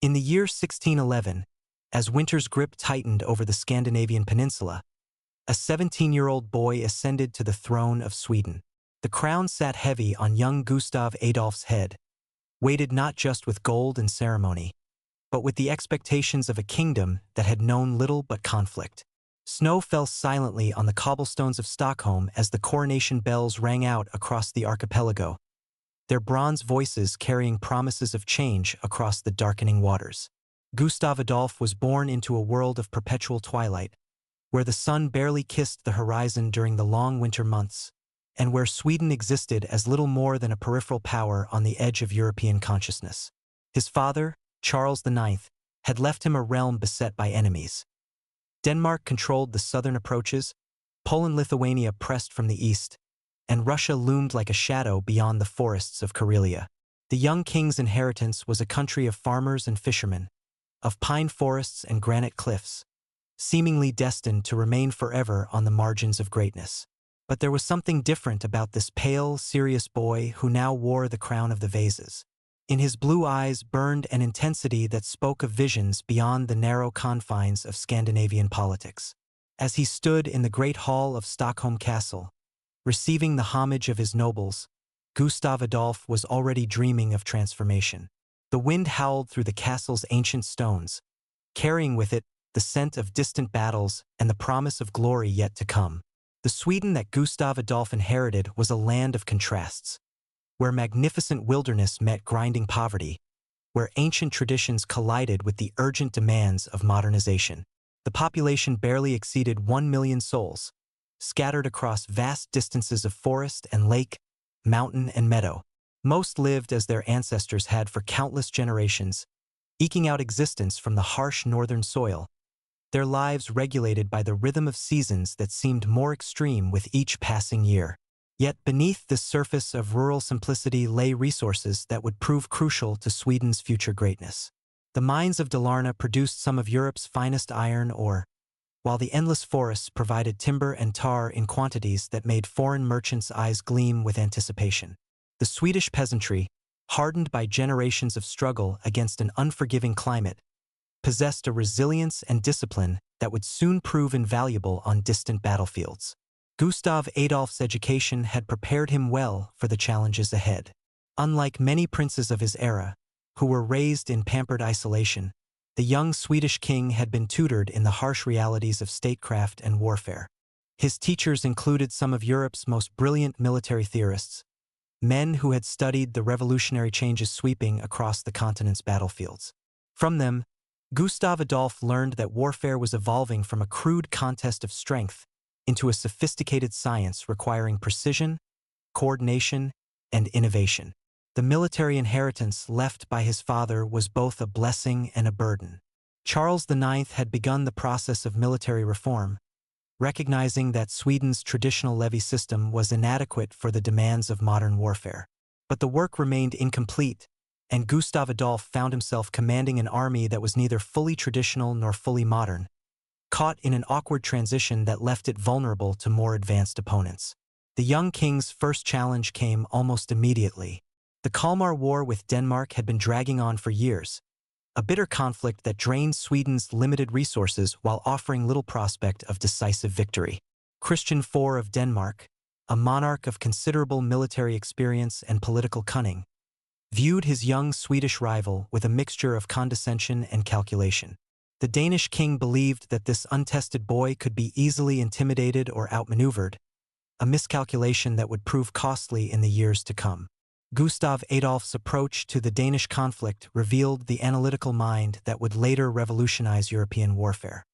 In the year 1611, as winter's grip tightened over the Scandinavian peninsula, a 17-year-old boy ascended to the throne of Sweden. The crown sat heavy on young Gustav Adolf's head, weighted not just with gold and ceremony, but with the expectations of a kingdom that had known little but conflict. Snow fell silently on the cobblestones of Stockholm as the coronation bells rang out across the archipelago, their bronze voices carrying promises of change across the darkening waters. Gustav Adolf was born into a world of perpetual twilight, where the sun barely kissed the horizon during the long winter months, and where Sweden existed as little more than a peripheral power on the edge of European consciousness. His father, Charles IX, had left him a realm beset by enemies. Denmark controlled the southern approaches, Poland-Lithuania pressed from the east, and Russia loomed like a shadow beyond the forests of Karelia. The young king's inheritance was a country of farmers and fishermen, of pine forests and granite cliffs, seemingly destined to remain forever on the margins of greatness. But there was something different about this pale, serious boy who now wore the crown of the vases. In his blue eyes burned an intensity that spoke of visions beyond the narrow confines of Scandinavian politics. As he stood in the great hall of Stockholm Castle, receiving the homage of his nobles, Gustav Adolf was already dreaming of transformation. The wind howled through the castle's ancient stones, carrying with it the scent of distant battles and the promise of glory yet to come. The Sweden that Gustav Adolf inherited was a land of contrasts, where magnificent wilderness met grinding poverty, where ancient traditions collided with the urgent demands of modernization. The population barely exceeded 1 million souls, scattered across vast distances of forest and lake, mountain and meadow. Most lived as their ancestors had for countless generations, eking out existence from the harsh northern soil, their lives regulated by the rhythm of seasons that seemed more extreme with each passing year. Yet beneath this surface of rural simplicity lay resources that would prove crucial to Sweden's future greatness. The mines of Dalarna produced some of Europe's finest iron ore, while the endless forests provided timber and tar in quantities that made foreign merchants' eyes gleam with anticipation. The Swedish peasantry, hardened by generations of struggle against an unforgiving climate, possessed a resilience and discipline that would soon prove invaluable on distant battlefields. Gustav Adolf's education had prepared him well for the challenges ahead. Unlike many princes of his era, who were raised in pampered isolation, the young Swedish king had been tutored in the harsh realities of statecraft and warfare. His teachers included some of Europe's most brilliant military theorists, men who had studied the revolutionary changes sweeping across the continent's battlefields. From them, Gustav Adolf learned that warfare was evolving from a crude contest of strength into a sophisticated science requiring precision, coordination, and innovation. The military inheritance left by his father was both a blessing and a burden. Charles IX had begun the process of military reform, recognizing that Sweden's traditional levy system was inadequate for the demands of modern warfare. But the work remained incomplete, and Gustav Adolf found himself commanding an army that was neither fully traditional nor fully modern, caught in an awkward transition that left it vulnerable to more advanced opponents. The young king's first challenge came almost immediately. The Kalmar War with Denmark had been dragging on for years, a bitter conflict that drained Sweden's limited resources while offering little prospect of decisive victory. Christian IV of Denmark, a monarch of considerable military experience and political cunning, viewed his young Swedish rival with a mixture of condescension and calculation. The Danish king believed that this untested boy could be easily intimidated or outmaneuvered, a miscalculation that would prove costly in the years to come. Gustav Adolf's approach to the Danish conflict revealed the analytical mind that would later revolutionize European warfare.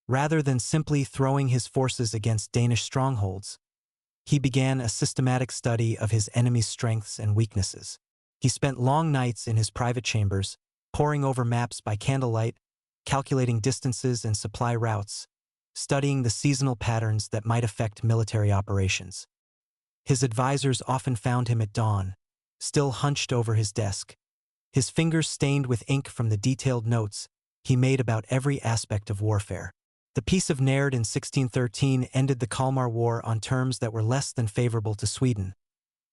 Rather than simply throwing his forces against Danish strongholds, he began a systematic study of his enemy's strengths and weaknesses. He spent long nights in his private chambers, poring over maps by candlelight, calculating distances and supply routes, studying the seasonal patterns that might affect military operations. His advisors often found him at dawn, still hunched over his desk, his fingers stained with ink from the detailed notes he made about every aspect of warfare. The Peace of Naird in 1613 ended the Kalmar War on terms that were less than favorable to Sweden,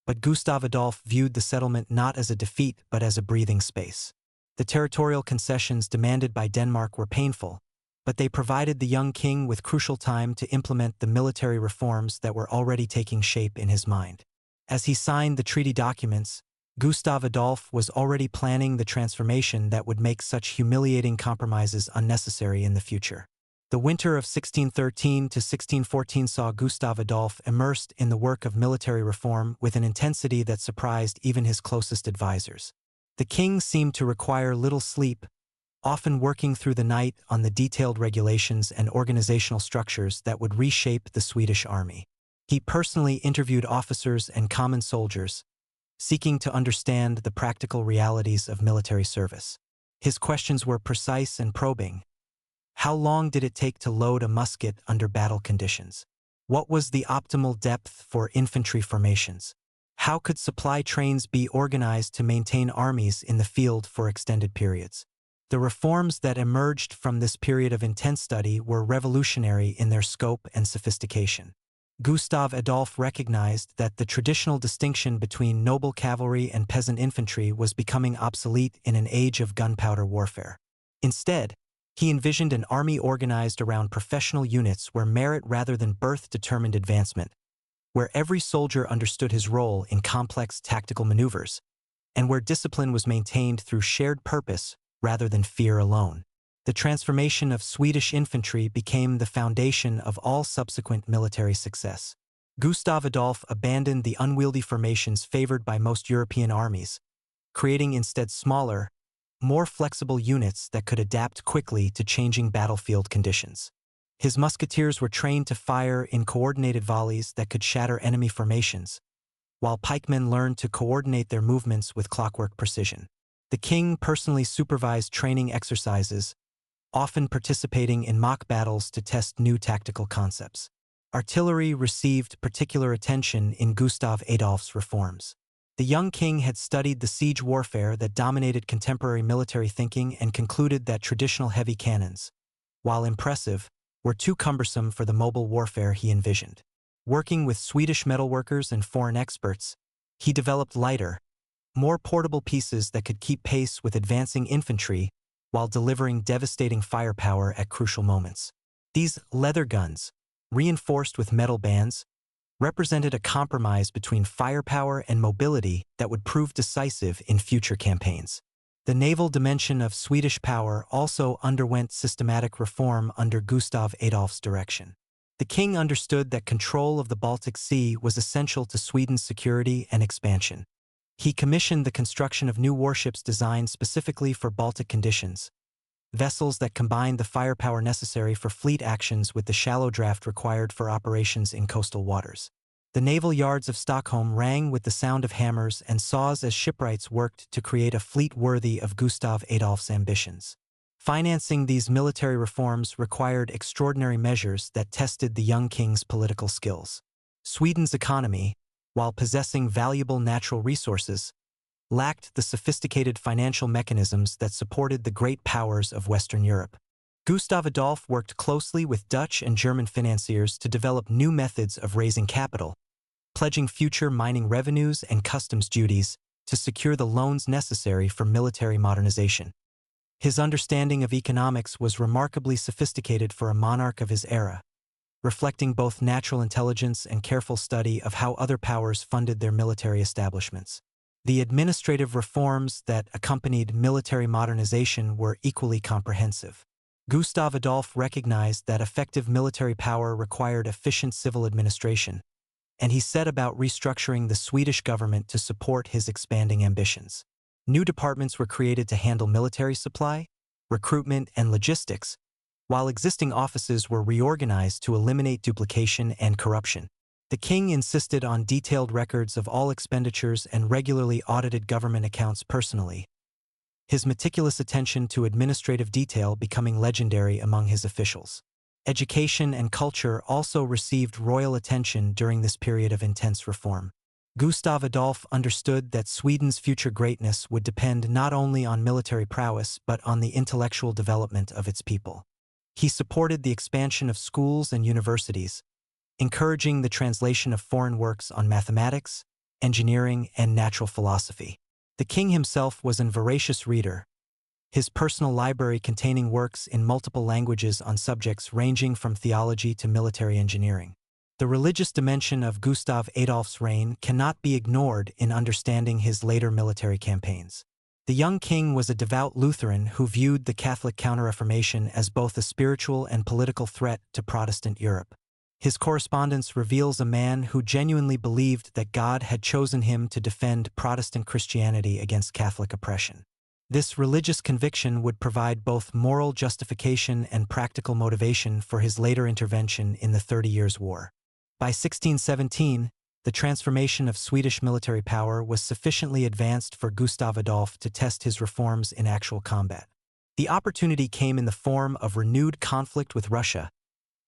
but Gustav Adolf viewed the settlement not as a defeat but as a breathing space. The territorial concessions demanded by Denmark were painful, but they provided the young king with crucial time to implement the military reforms that were already taking shape in his mind. As he signed the treaty documents, Gustav Adolf was already planning the transformation that would make such humiliating compromises unnecessary in the future. The winter of 1613 to 1614 saw Gustav Adolf immersed in the work of military reform with an intensity that surprised even his closest advisors. The king seemed to require little sleep, often working through the night on the detailed regulations and organizational structures that would reshape the Swedish army. He personally interviewed officers and common soldiers, seeking to understand the practical realities of military service. His questions were precise and probing. How long did it take to load a musket under battle conditions? What was the optimal depth for infantry formations? How could supply trains be organized to maintain armies in the field for extended periods? The reforms that emerged from this period of intense study were revolutionary in their scope and sophistication. Gustav Adolf recognized that the traditional distinction between noble cavalry and peasant infantry was becoming obsolete in an age of gunpowder warfare. Instead, he envisioned an army organized around professional units where merit rather than birth determined advancement, where every soldier understood his role in complex tactical maneuvers, and where discipline was maintained through shared purpose rather than fear alone. The transformation of Swedish infantry became the foundation of all subsequent military success. Gustav Adolf abandoned the unwieldy formations favored by most European armies, creating instead smaller, more flexible units that could adapt quickly to changing battlefield conditions. His musketeers were trained to fire in coordinated volleys that could shatter enemy formations, while pikemen learned to coordinate their movements with clockwork precision. The king personally supervised training exercises, often participating in mock battles to test new tactical concepts. Artillery received particular attention in Gustav Adolf's reforms. The young king had studied the siege warfare that dominated contemporary military thinking and concluded that traditional heavy cannons, while impressive, were too cumbersome for the mobile warfare he envisioned. Working with Swedish metalworkers and foreign experts, he developed lighter, more portable pieces that could keep pace with advancing infantry while delivering devastating firepower at crucial moments. These leather guns, reinforced with metal bands, represented a compromise between firepower and mobility that would prove decisive in future campaigns. The naval dimension of Swedish power also underwent systematic reform under Gustav Adolf's direction. The king understood that control of the Baltic Sea was essential to Sweden's security and expansion. He commissioned the construction of new warships designed specifically for Baltic conditions, vessels that combined the firepower necessary for fleet actions with the shallow draft required for operations in coastal waters. The naval yards of Stockholm rang with the sound of hammers and saws as shipwrights worked to create a fleet worthy of Gustav Adolf's ambitions. Financing these military reforms required extraordinary measures that tested the young king's political skills. Sweden's economy, while possessing valuable natural resources, lacked the sophisticated financial mechanisms that supported the great powers of Western Europe. Gustav Adolf worked closely with Dutch and German financiers to develop new methods of raising capital, pledging future mining revenues and customs duties to secure the loans necessary for military modernization. His understanding of economics was remarkably sophisticated for a monarch of his era, reflecting both natural intelligence and careful study of how other powers funded their military establishments. The administrative reforms that accompanied military modernization were equally comprehensive. Gustav Adolf recognized that effective military power required efficient civil administration, and he set about restructuring the Swedish government to support his expanding ambitions. New departments were created to handle military supply, recruitment, and logistics, while existing offices were reorganized to eliminate duplication and corruption. The king insisted on detailed records of all expenditures and regularly audited government accounts personally, his meticulous attention to administrative detail becoming legendary among his officials. Education and culture also received royal attention during this period of intense reform. Gustav Adolf understood that Sweden's future greatness would depend not only on military prowess but on the intellectual development of its people. He supported the expansion of schools and universities, encouraging the translation of foreign works on mathematics, engineering, and natural philosophy. The king himself was an voracious reader, his personal library containing works in multiple languages on subjects ranging from theology to military engineering. The religious dimension of Gustav Adolf's reign cannot be ignored in understanding his later military campaigns. The young king was a devout Lutheran who viewed the Catholic Counter-Reformation as both a spiritual and political threat to Protestant Europe. His correspondence reveals a man who genuinely believed that God had chosen him to defend Protestant Christianity against Catholic oppression. This religious conviction would provide both moral justification and practical motivation for his later intervention in the 30 Years' War. By 1617, the transformation of Swedish military power was sufficiently advanced for Gustav Adolf to test his reforms in actual combat. The opportunity came in the form of renewed conflict with Russia,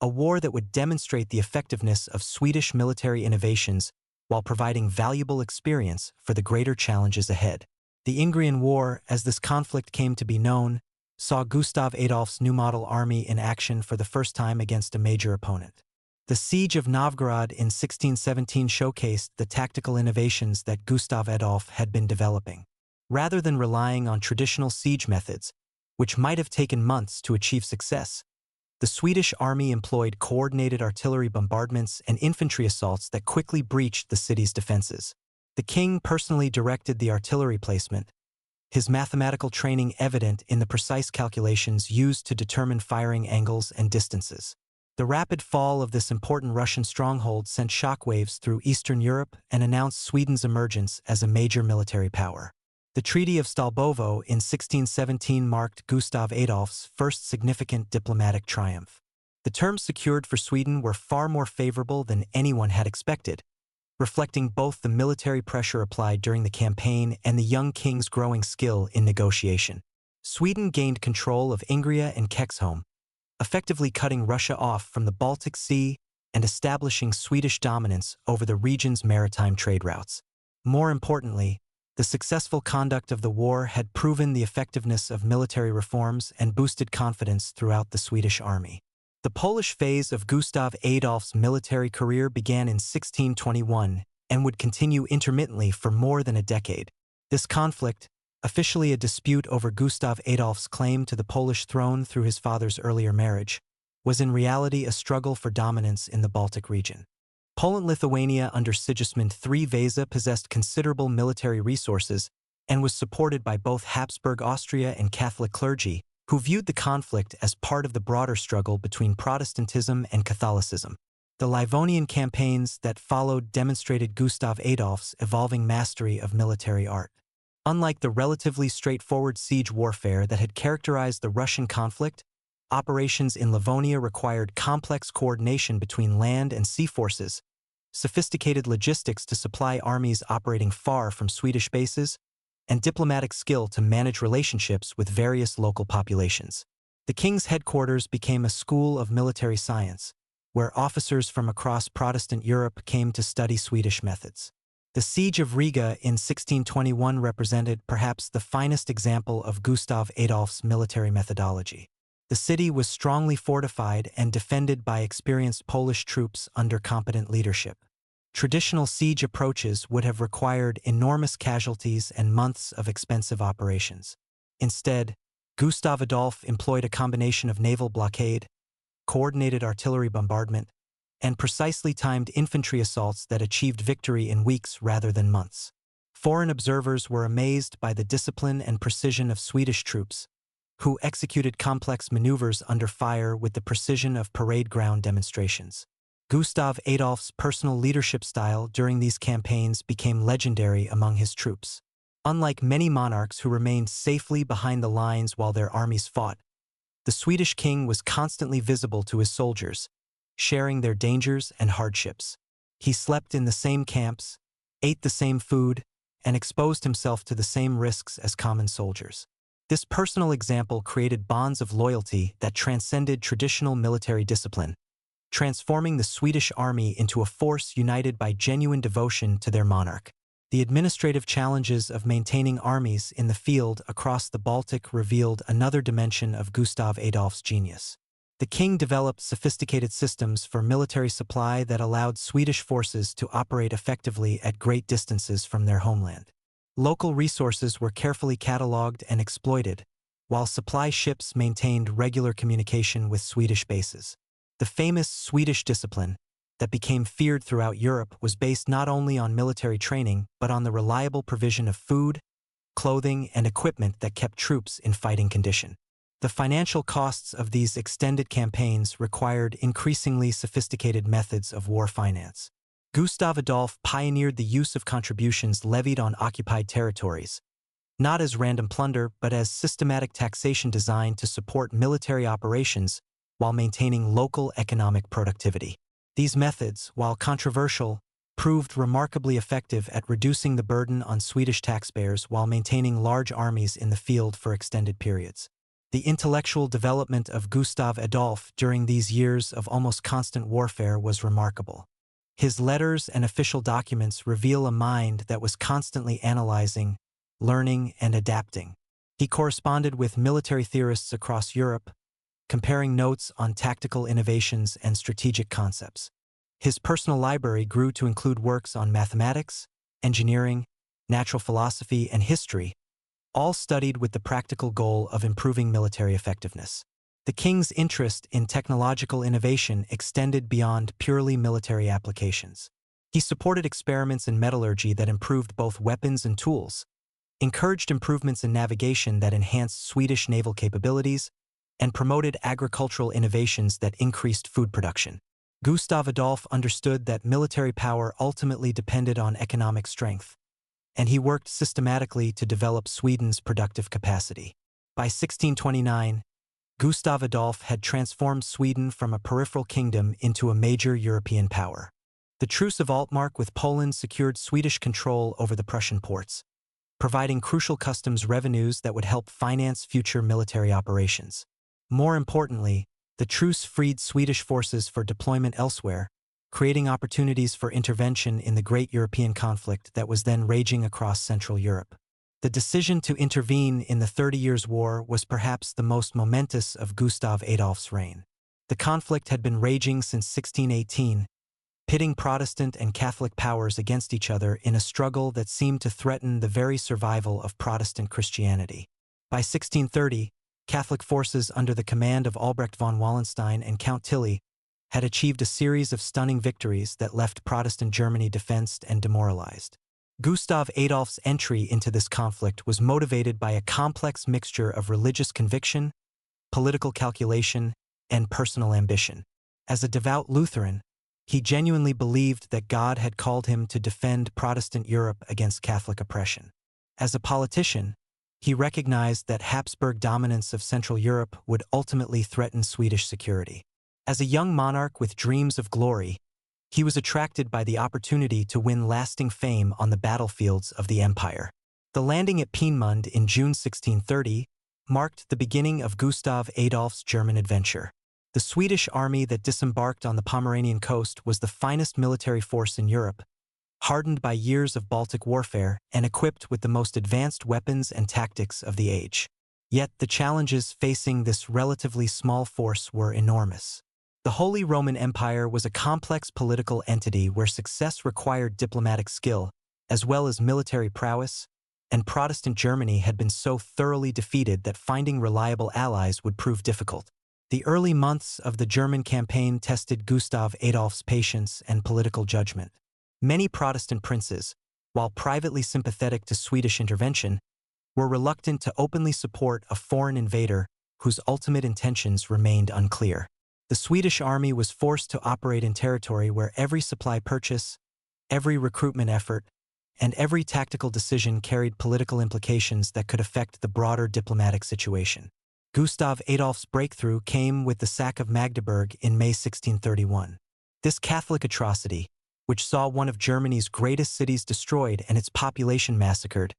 a war that would demonstrate the effectiveness of Swedish military innovations while providing valuable experience for the greater challenges ahead. The Ingrian War, as this conflict came to be known, saw Gustav Adolf's new model army in action for the first time against a major opponent. The Siege of Novgorod in 1617 showcased the tactical innovations that Gustav Adolf had been developing. Rather than relying on traditional siege methods, which might have taken months to achieve success, the Swedish army employed coordinated artillery bombardments and infantry assaults that quickly breached the city's defenses. The king personally directed the artillery placement, his mathematical training evident in the precise calculations used to determine firing angles and distances. The rapid fall of this important Russian stronghold sent shockwaves through Eastern Europe and announced Sweden's emergence as a major military power. The Treaty of Stalbovo in 1617 marked Gustav Adolf's first significant diplomatic triumph. The terms secured for Sweden were far more favorable than anyone had expected, reflecting both the military pressure applied during the campaign and the young king's growing skill in negotiation. Sweden gained control of Ingria and Kexholm, effectively cutting Russia off from the Baltic Sea and establishing Swedish dominance over the region's maritime trade routes. More importantly, the successful conduct of the war had proven the effectiveness of military reforms and boosted confidence throughout the Swedish army. The Polish phase of Gustav Adolf's military career began in 1621 and would continue intermittently for more than a decade. This conflict, officially a dispute over Gustav Adolf's claim to the Polish throne through his father's earlier marriage, was in reality a struggle for dominance in the Baltic region. Poland-Lithuania under Sigismund III Vasa possessed considerable military resources and was supported by both Habsburg Austria and Catholic clergy, who viewed the conflict as part of the broader struggle between Protestantism and Catholicism. The Livonian campaigns that followed demonstrated Gustav Adolf's evolving mastery of military art. Unlike the relatively straightforward siege warfare that had characterized the Russian conflict, operations in Livonia required complex coordination between land and sea forces, sophisticated logistics to supply armies operating far from Swedish bases, and diplomatic skill to manage relationships with various local populations. The king's headquarters became a school of military science, where officers from across Protestant Europe came to study Swedish methods. The Siege of Riga in 1621 represented perhaps the finest example of Gustav Adolf's military methodology. The city was strongly fortified and defended by experienced Polish troops under competent leadership. Traditional siege approaches would have required enormous casualties and months of expensive operations. Instead, Gustav Adolf employed a combination of naval blockade, coordinated artillery bombardment, and precisely timed infantry assaults that achieved victory in weeks rather than months. Foreign observers were amazed by the discipline and precision of Swedish troops, who executed complex maneuvers under fire with the precision of parade ground demonstrations. Gustav Adolf's personal leadership style during these campaigns became legendary among his troops. Unlike many monarchs who remained safely behind the lines while their armies fought, the Swedish king was constantly visible to his soldiers, sharing their dangers and hardships. He slept in the same camps, ate the same food, and exposed himself to the same risks as common soldiers. This personal example created bonds of loyalty that transcended traditional military discipline, transforming the Swedish army into a force united by genuine devotion to their monarch. The administrative challenges of maintaining armies in the field across the Baltic revealed another dimension of Gustav Adolf's genius. The king developed sophisticated systems for military supply that allowed Swedish forces to operate effectively at great distances from their homeland. Local resources were carefully catalogued and exploited, while supply ships maintained regular communication with Swedish bases. The famous Swedish discipline that became feared throughout Europe was based not only on military training but on the reliable provision of food, clothing, and equipment that kept troops in fighting condition. The financial costs of these extended campaigns required increasingly sophisticated methods of war finance. Gustav Adolf pioneered the use of contributions levied on occupied territories, not as random plunder but as systematic taxation designed to support military operations while maintaining local economic productivity. These methods, while controversial, proved remarkably effective at reducing the burden on Swedish taxpayers while maintaining large armies in the field for extended periods. The intellectual development of Gustav Adolf during these years of almost constant warfare was remarkable. His letters and official documents reveal a mind that was constantly analyzing, learning, and adapting. He corresponded with military theorists across Europe, comparing notes on tactical innovations and strategic concepts. His personal library grew to include works on mathematics, engineering, natural philosophy, and history, all studied with the practical goal of improving military effectiveness. The king's interest in technological innovation extended beyond purely military applications. He supported experiments in metallurgy that improved both weapons and tools, encouraged improvements in navigation that enhanced Swedish naval capabilities, and promoted agricultural innovations that increased food production. Gustav Adolf understood that military power ultimately depended on economic strength, and he worked systematically to develop Sweden's productive capacity. By 1629, Gustav Adolf had transformed Sweden from a peripheral kingdom into a major European power. The Truce of Altmark with Poland secured Swedish control over the Prussian ports, providing crucial customs revenues that would help finance future military operations. More importantly, the truce freed Swedish forces for deployment elsewhere, creating opportunities for intervention in the great European conflict that was then raging across Central Europe. The decision to intervene in the 30 Years' War was perhaps the most momentous of Gustav Adolf's reign. The conflict had been raging since 1618, pitting Protestant and Catholic powers against each other in a struggle that seemed to threaten the very survival of Protestant Christianity. By 1630, Catholic forces under the command of Albrecht von Wallenstein and Count Tilly had achieved a series of stunning victories that left Protestant Germany defensed and demoralized. Gustav Adolf's entry into this conflict was motivated by a complex mixture of religious conviction, political calculation, and personal ambition. As a devout Lutheran, he genuinely believed that God had called him to defend Protestant Europe against Catholic oppression. As a politician, he recognized that Habsburg dominance of Central Europe would ultimately threaten Swedish security. As a young monarch with dreams of glory, he was attracted by the opportunity to win lasting fame on the battlefields of the empire. The landing at Peenemünde in June 1630 marked the beginning of Gustav Adolf's German adventure. The Swedish army that disembarked on the Pomeranian coast was the finest military force in Europe, hardened by years of Baltic warfare and equipped with the most advanced weapons and tactics of the age. Yet the challenges facing this relatively small force were enormous. The Holy Roman Empire was a complex political entity where success required diplomatic skill, as well as military prowess, and Protestant Germany had been so thoroughly defeated that finding reliable allies would prove difficult. The early months of the German campaign tested Gustav Adolf's patience and political judgment. Many Protestant princes, while privately sympathetic to Swedish intervention, were reluctant to openly support a foreign invader whose ultimate intentions remained unclear. The Swedish army was forced to operate in territory where every supply purchase, every recruitment effort, and every tactical decision carried political implications that could affect the broader diplomatic situation. Gustav Adolf's breakthrough came with the sack of Magdeburg in May 1631. This Catholic atrocity, which saw one of Germany's greatest cities destroyed and its population massacred,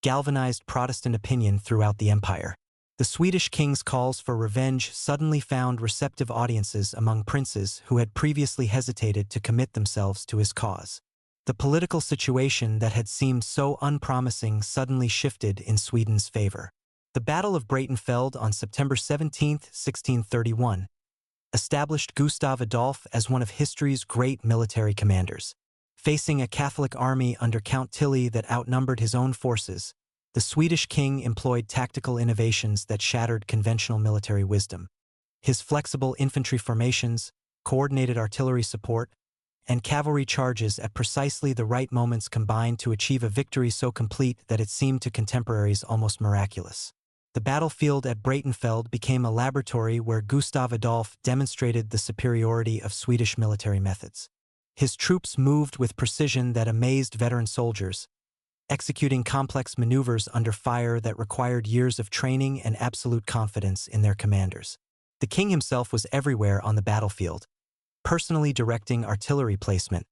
galvanized Protestant opinion throughout the empire. The Swedish king's calls for revenge suddenly found receptive audiences among princes who had previously hesitated to commit themselves to his cause. The political situation that had seemed so unpromising suddenly shifted in Sweden's favor. The Battle of Breitenfeld on September 17, 1631, established Gustav Adolf as one of history's great military commanders. Facing a Catholic army under Count Tilly that outnumbered his own forces, the Swedish king employed tactical innovations that shattered conventional military wisdom. His flexible infantry formations, coordinated artillery support, and cavalry charges at precisely the right moments combined to achieve a victory so complete that it seemed to contemporaries almost miraculous. The battlefield at Breitenfeld became a laboratory where Gustav Adolf demonstrated the superiority of Swedish military methods. His troops moved with precision that amazed veteran soldiers, executing complex maneuvers under fire that required years of training and absolute confidence in their commanders. The king himself was everywhere on the battlefield, personally directing artillery placement,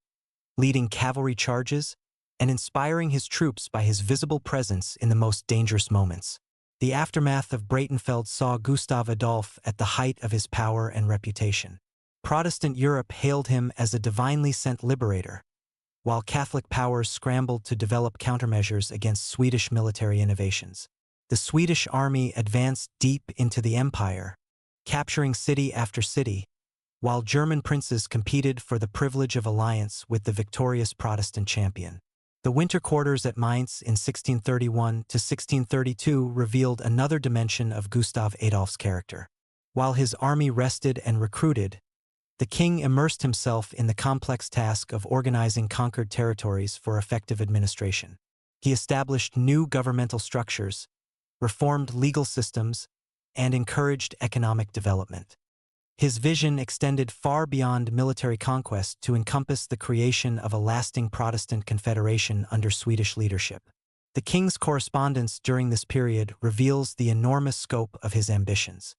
leading cavalry charges, and inspiring his troops by his visible presence in the most dangerous moments. The aftermath of Breitenfeld saw Gustav Adolf at the height of his power and reputation. Protestant Europe hailed him as a divinely sent liberator, while Catholic powers scrambled to develop countermeasures against Swedish military innovations. The Swedish army advanced deep into the empire, capturing city after city, while German princes competed for the privilege of alliance with the victorious Protestant champion. The winter quarters at Mainz in 1631 to 1632 revealed another dimension of Gustav Adolf's character. While his army rested and recruited, the king immersed himself in the complex task of organizing conquered territories for effective administration. He established new governmental structures, reformed legal systems, and encouraged economic development. His vision extended far beyond military conquest to encompass the creation of a lasting Protestant confederation under Swedish leadership. The king's correspondence during this period reveals the enormous scope of his ambitions.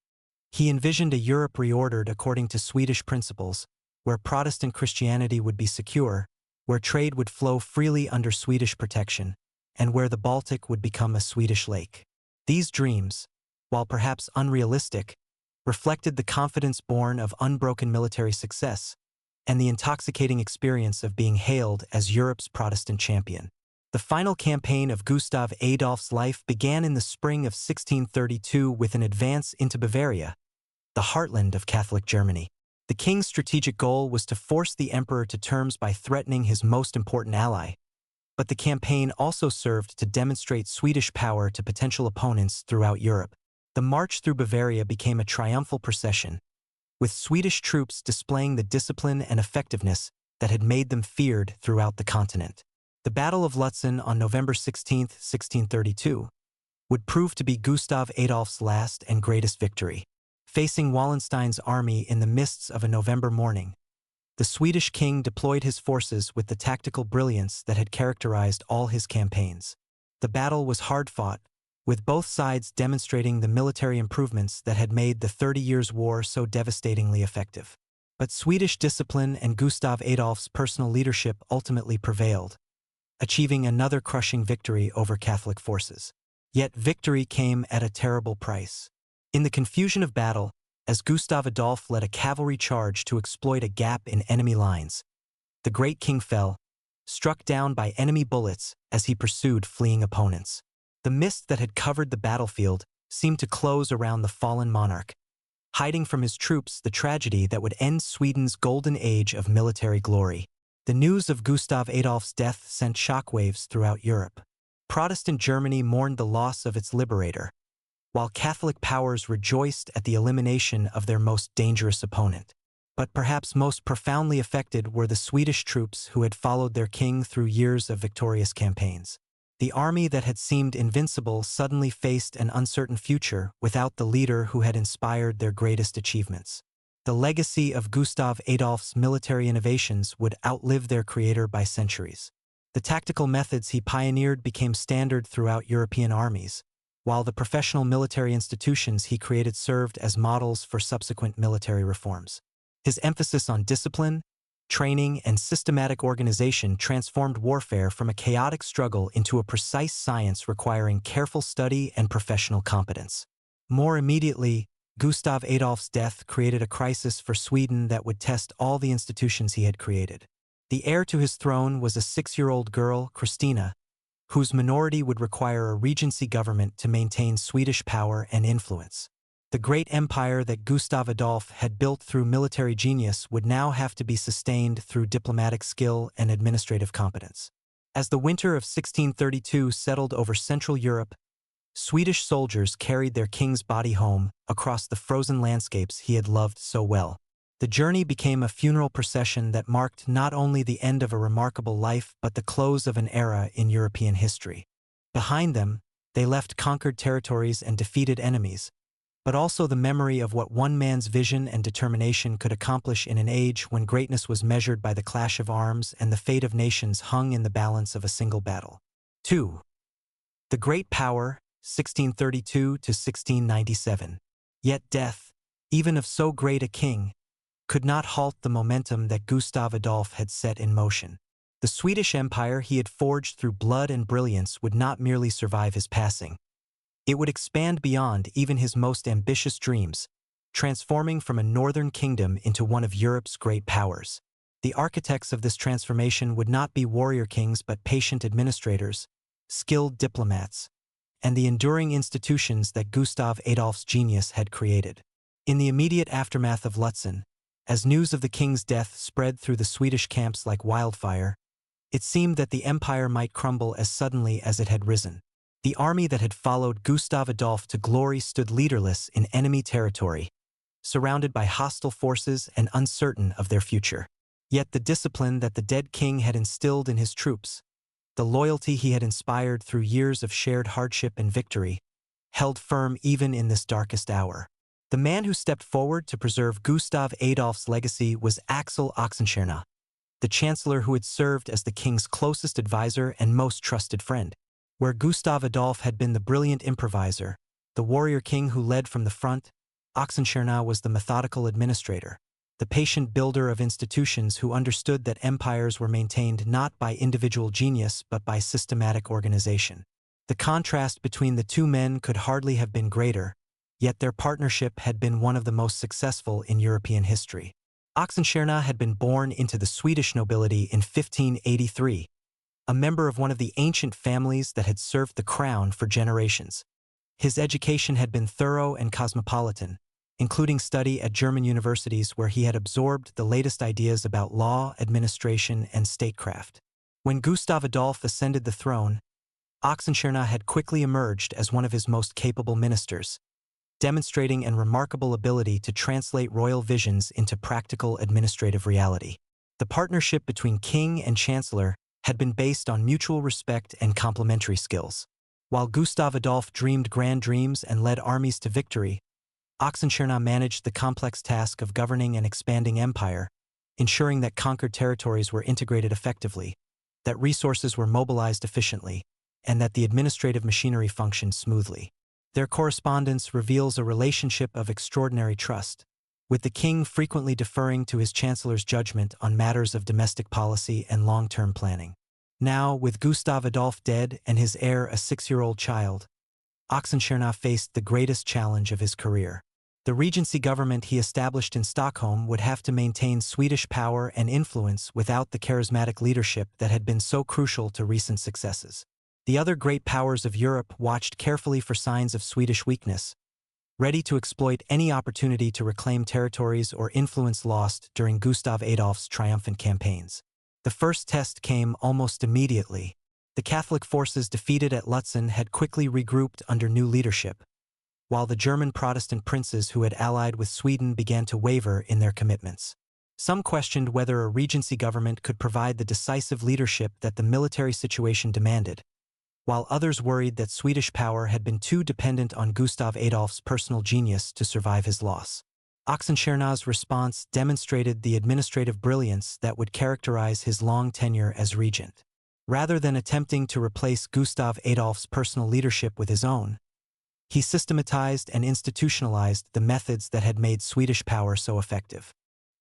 He envisioned a Europe reordered according to Swedish principles, where Protestant Christianity would be secure, where trade would flow freely under Swedish protection, and where the Baltic would become a Swedish lake. These dreams, while perhaps unrealistic, reflected the confidence born of unbroken military success and the intoxicating experience of being hailed as Europe's Protestant champion. The final campaign of Gustav Adolf's life began in the spring of 1632 with an advance into Bavaria, the heartland of Catholic Germany. The king's strategic goal was to force the emperor to terms by threatening his most important ally, but the campaign also served to demonstrate Swedish power to potential opponents throughout Europe. The march through Bavaria became a triumphal procession, with Swedish troops displaying the discipline and effectiveness that had made them feared throughout the continent. The Battle of Lutzen on November 16, 1632, would prove to be Gustav Adolf's last and greatest victory. Facing Wallenstein's army in the mists of a November morning, the Swedish king deployed his forces with the tactical brilliance that had characterized all his campaigns. The battle was hard-fought, with both sides demonstrating the military improvements that had made the 30 Years' War so devastatingly effective. But Swedish discipline and Gustav Adolf's personal leadership ultimately prevailed, achieving another crushing victory over Catholic forces. Yet victory came at a terrible price. In the confusion of battle, as Gustav Adolf led a cavalry charge to exploit a gap in enemy lines, the great king fell, struck down by enemy bullets as he pursued fleeing opponents. The mist that had covered the battlefield seemed to close around the fallen monarch, hiding from his troops the tragedy that would end Sweden's golden age of military glory. The news of Gustav Adolf's death sent shockwaves throughout Europe. Protestant Germany mourned the loss of its liberator, while Catholic powers rejoiced at the elimination of their most dangerous opponent. But perhaps most profoundly affected were the Swedish troops who had followed their king through years of victorious campaigns. The army that had seemed invincible suddenly faced an uncertain future without the leader who had inspired their greatest achievements. The legacy of Gustav Adolf's military innovations would outlive their creator by centuries. The tactical methods he pioneered became standard throughout European armies, while the professional military institutions he created served as models for subsequent military reforms. His emphasis on discipline, training, and systematic organization transformed warfare from a chaotic struggle into a precise science requiring careful study and professional competence. More immediately, Gustav Adolf's death created a crisis for Sweden that would test all the institutions he had created. The heir to his throne was a 6-year-old girl, Christina, whose minority would require a regency government to maintain Swedish power and influence. The great empire that Gustav Adolf had built through military genius would now have to be sustained through diplomatic skill and administrative competence. As the winter of 1632 settled over Central Europe, Swedish soldiers carried their king's body home across the frozen landscapes he had loved so well. The journey became a funeral procession that marked not only the end of a remarkable life but the close of an era in European history. Behind them, they left conquered territories and defeated enemies, but also the memory of what one man's vision and determination could accomplish in an age when greatness was measured by the clash of arms and the fate of nations hung in the balance of a single battle. 2. The Great Power, 1632 to 1697. Yet death, even of so great a king, could not halt the momentum that Gustav Adolf had set in motion. The Swedish Empire he had forged through blood and brilliance would not merely survive his passing. It would expand beyond even his most ambitious dreams, transforming from a northern kingdom into one of Europe's great powers. The architects of this transformation would not be warrior kings but patient administrators, skilled diplomats, and the enduring institutions that Gustav Adolf's genius had created. In the immediate aftermath of Lutzen, as news of the king's death spread through the Swedish camps like wildfire, it seemed that the empire might crumble as suddenly as it had risen. The army that had followed Gustav Adolf to glory stood leaderless in enemy territory, surrounded by hostile forces and uncertain of their future. Yet the discipline that the dead king had instilled in his troops, the loyalty he had inspired through years of shared hardship and victory, held firm even in this darkest hour. The man who stepped forward to preserve Gustav Adolf's legacy was Axel Oxenstierna, the chancellor who had served as the king's closest advisor and most trusted friend. Where Gustav Adolf had been the brilliant improviser, the warrior king who led from the front, Oxenstierna was the methodical administrator, the patient builder of institutions who understood that empires were maintained not by individual genius but by systematic organization. The contrast between the two men could hardly have been greater, yet their partnership had been one of the most successful in European history. Oxenstierna had been born into the Swedish nobility in 1583, a member of one of the ancient families that had served the crown for generations. His education had been thorough and cosmopolitan, including study at German universities where he had absorbed the latest ideas about law, administration, and statecraft. When Gustav Adolf ascended the throne, Oxenstierna had quickly emerged as one of his most capable ministers, demonstrating an remarkable ability to translate royal visions into practical administrative reality. The partnership between king and chancellor had been based on mutual respect and complementary skills. While Gustav Adolf dreamed grand dreams and led armies to victory, Oxenstierna managed the complex task of governing an expanding empire, ensuring that conquered territories were integrated effectively, that resources were mobilized efficiently, and that the administrative machinery functioned smoothly. Their correspondence reveals a relationship of extraordinary trust, with the king frequently deferring to his chancellor's judgment on matters of domestic policy and long-term planning. Now, with Gustav Adolf dead and his heir a 6-year-old child, Oxenstierna faced the greatest challenge of his career. The regency government he established in Stockholm would have to maintain Swedish power and influence without the charismatic leadership that had been so crucial to recent successes. The other great powers of Europe watched carefully for signs of Swedish weakness, ready to exploit any opportunity to reclaim territories or influence lost during Gustav Adolf's triumphant campaigns. The first test came almost immediately. The Catholic forces defeated at Lutzen had quickly regrouped under new leadership, while the German Protestant princes who had allied with Sweden began to waver in their commitments. Some questioned whether a regency government could provide the decisive leadership that the military situation demanded, while others worried that Swedish power had been too dependent on Gustav Adolf's personal genius to survive his loss. Oxenstierna's response demonstrated the administrative brilliance that would characterize his long tenure as regent. Rather than attempting to replace Gustav Adolf's personal leadership with his own, he systematized and institutionalized the methods that had made Swedish power so effective.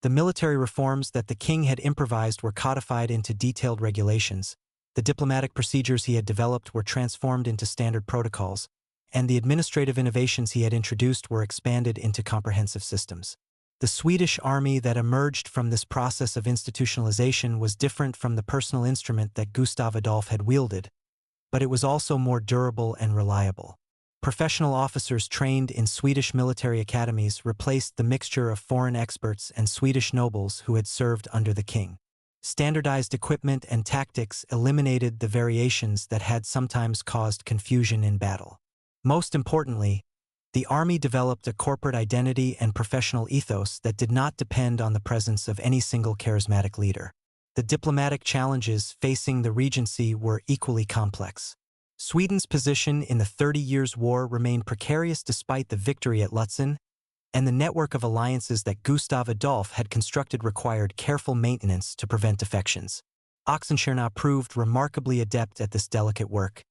The military reforms that the king had improvised were codified into detailed regulations, the diplomatic procedures he had developed were transformed into standard protocols, and the administrative innovations he had introduced were expanded into comprehensive systems. The Swedish army that emerged from this process of institutionalization was different from the personal instrument that Gustav Adolf had wielded, but it was also more durable and reliable. Professional officers trained in Swedish military academies replaced the mixture of foreign experts and Swedish nobles who had served under the king. Standardized equipment and tactics eliminated the variations that had sometimes caused confusion in battle. Most importantly, the army developed a corporate identity and professional ethos that did not depend on the presence of any single charismatic leader. The diplomatic challenges facing the regency were equally complex. Sweden's position in the 30 Years' War remained precarious despite the victory at Lutzen, and the network of alliances that Gustav Adolf had constructed required careful maintenance to prevent defections. Oxenstierna proved remarkably adept at this delicate work,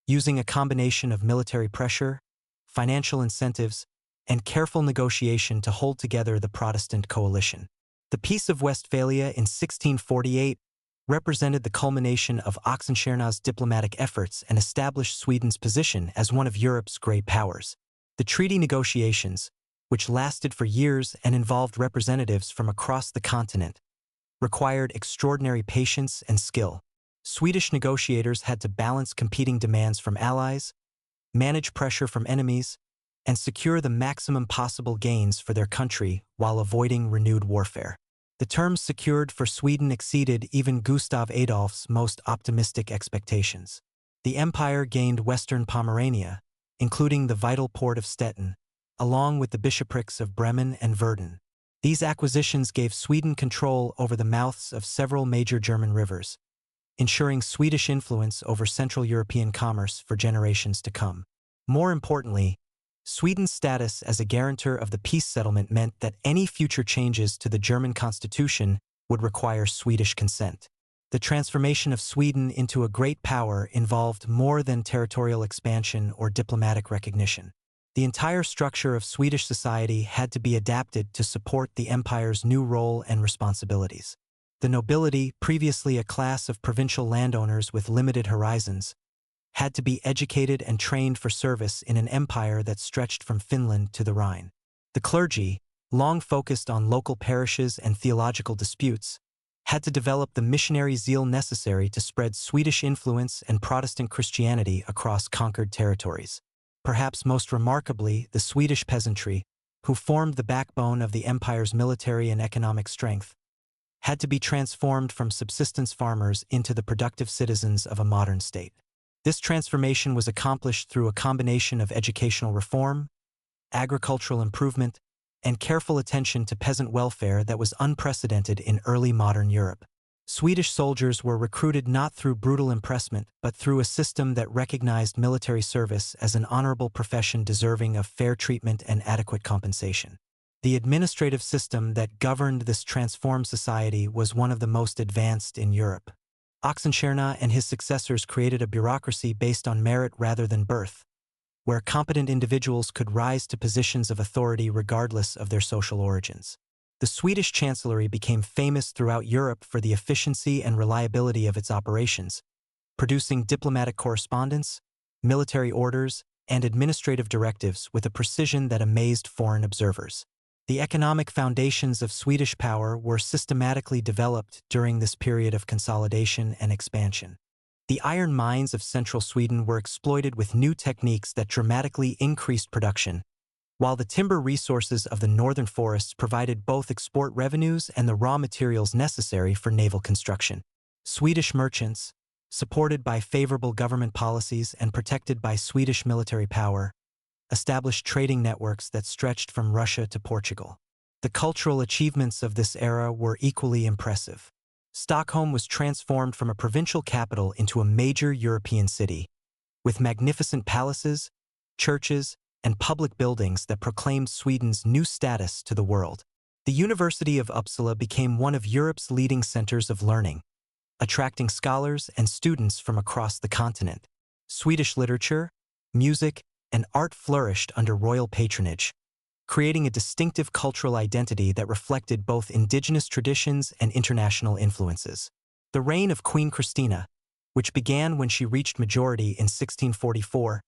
using a combination of military pressure, financial incentives, and careful negotiation to hold together the Protestant coalition. The Peace of Westphalia in 1648 represented the culmination of Oxenstierna's diplomatic efforts and established Sweden's position as one of Europe's great powers. The treaty negotiations, which lasted for years and involved representatives from across the continent, required extraordinary patience and skill. Swedish negotiators had to balance competing demands from allies, manage pressure from enemies, and secure the maximum possible gains for their country while avoiding renewed warfare. The terms secured for Sweden exceeded even Gustav Adolf's most optimistic expectations. The empire gained western Pomerania, including the vital port of Stettin, along with the bishoprics of Bremen and Verden. These acquisitions gave Sweden control over the mouths of several major German rivers, ensuring Swedish influence over Central European commerce for generations to come. More importantly, Sweden's status as a guarantor of the peace settlement meant that any future changes to the German constitution would require Swedish consent. The transformation of Sweden into a great power involved more than territorial expansion or diplomatic recognition. The entire structure of Swedish society had to be adapted to support the empire's new role and responsibilities. The nobility, previously a class of provincial landowners with limited horizons, had to be educated and trained for service in an empire that stretched from Finland to the Rhine. The clergy, long focused on local parishes and theological disputes, had to develop the missionary zeal necessary to spread Swedish influence and Protestant Christianity across conquered territories. Perhaps most remarkably, the Swedish peasantry, who formed the backbone of the empire's military and economic strength, had to be transformed from subsistence farmers into the productive citizens of a modern state. This transformation was accomplished through a combination of educational reform, agricultural improvement, and careful attention to peasant welfare that was unprecedented in early modern Europe. Swedish soldiers were recruited not through brutal impressment, but through a system that recognized military service as an honorable profession deserving of fair treatment and adequate compensation. The administrative system that governed this transformed society was one of the most advanced in Europe. Oxenstierna and his successors created a bureaucracy based on merit rather than birth, where competent individuals could rise to positions of authority regardless of their social origins. The Swedish chancellery became famous throughout Europe for the efficiency and reliability of its operations, producing diplomatic correspondence, military orders, and administrative directives with a precision that amazed foreign observers. The economic foundations of Swedish power were systematically developed during this period of consolidation and expansion. The iron mines of central Sweden were exploited with new techniques that dramatically increased production, while the timber resources of the northern forests provided both export revenues and the raw materials necessary for naval construction. Swedish merchants, supported by favorable government policies and protected by Swedish military power, established trading networks that stretched from Russia to Portugal. The cultural achievements of this era were equally impressive. Stockholm was transformed from a provincial capital into a major European city, with magnificent palaces, churches, and public buildings that proclaimed Sweden's new status to the world. The University of Uppsala became one of Europe's leading centers of learning, attracting scholars and students from across the continent. Swedish literature, music, and art flourished under royal patronage, creating a distinctive cultural identity that reflected both indigenous traditions and international influences. The reign of Queen Christina, which began when she reached majority in 1644,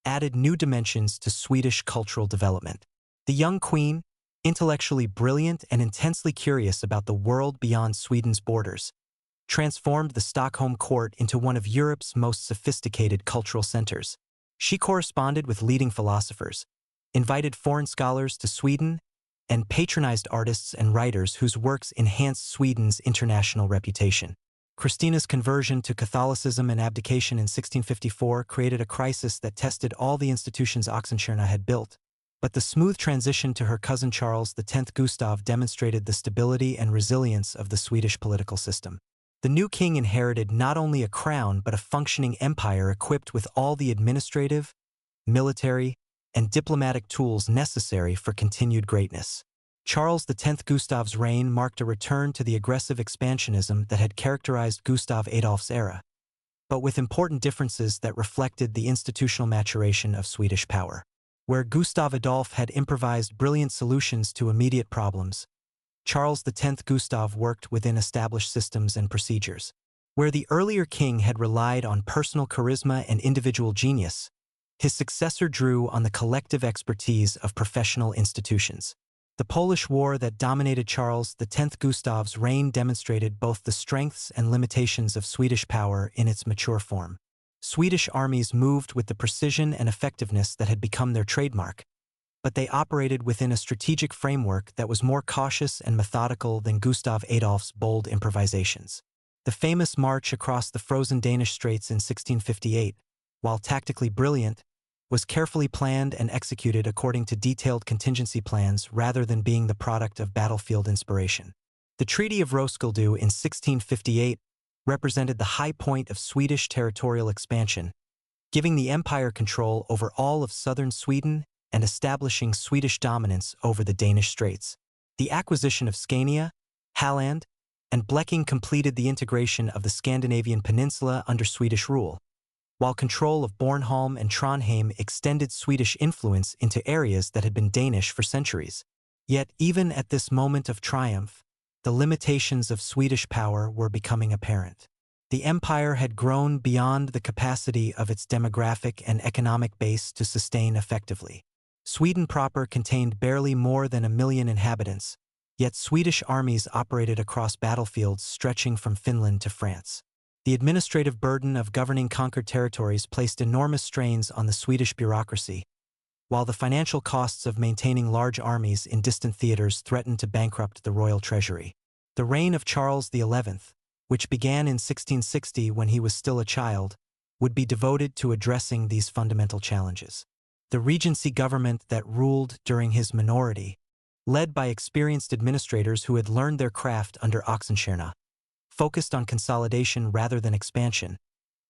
added new dimensions to Swedish cultural development. The young queen, intellectually brilliant and intensely curious about the world beyond Sweden's borders, transformed the Stockholm court into one of Europe's most sophisticated cultural centers. She corresponded with leading philosophers, invited foreign scholars to Sweden, and patronized artists and writers whose works enhanced Sweden's international reputation. Christina's conversion to Catholicism and abdication in 1654 created a crisis that tested all the institutions Oxenstierna had built, but the smooth transition to her cousin Charles X Gustav demonstrated the stability and resilience of the Swedish political system. The new king inherited not only a crown but a functioning empire equipped with all the administrative, military, and diplomatic tools necessary for continued greatness. Charles X Gustav's reign marked a return to the aggressive expansionism that had characterized Gustav Adolf's era, but with important differences that reflected the institutional maturation of Swedish power. Where Gustav Adolf had improvised brilliant solutions to immediate problems, Charles X Gustav worked within established systems and procedures. Where the earlier king had relied on personal charisma and individual genius, his successor drew on the collective expertise of professional institutions. The Polish War that dominated Charles X Gustav's reign demonstrated both the strengths and limitations of Swedish power in its mature form. Swedish armies moved with the precision and effectiveness that had become their trademark, but they operated within a strategic framework that was more cautious and methodical than Gustav Adolf's bold improvisations. The famous march across the frozen Danish Straits in 1658, while tactically brilliant, was carefully planned and executed according to detailed contingency plans rather than being the product of battlefield inspiration. The Treaty of Roskilde in 1658 represented the high point of Swedish territorial expansion, giving the empire control over all of southern Sweden and establishing Swedish dominance over the Danish Straits. The acquisition of Scania, Halland, and Bleking completed the integration of the Scandinavian peninsula under Swedish rule, while control of Bornholm and Trondheim extended Swedish influence into areas that had been Danish for centuries. Yet, even at this moment of triumph, the limitations of Swedish power were becoming apparent. The empire had grown beyond the capacity of its demographic and economic base to sustain effectively. Sweden proper contained barely more than 1 million inhabitants, yet Swedish armies operated across battlefields stretching from Finland to France. The administrative burden of governing conquered territories placed enormous strains on the Swedish bureaucracy, while the financial costs of maintaining large armies in distant theaters threatened to bankrupt the royal treasury. The reign of Charles XI, which began in 1660 when he was still a child, would be devoted to addressing these fundamental challenges. The regency government that ruled during his minority, led by experienced administrators who had learned their craft under Oxenstierna, focused on consolidation rather than expansion,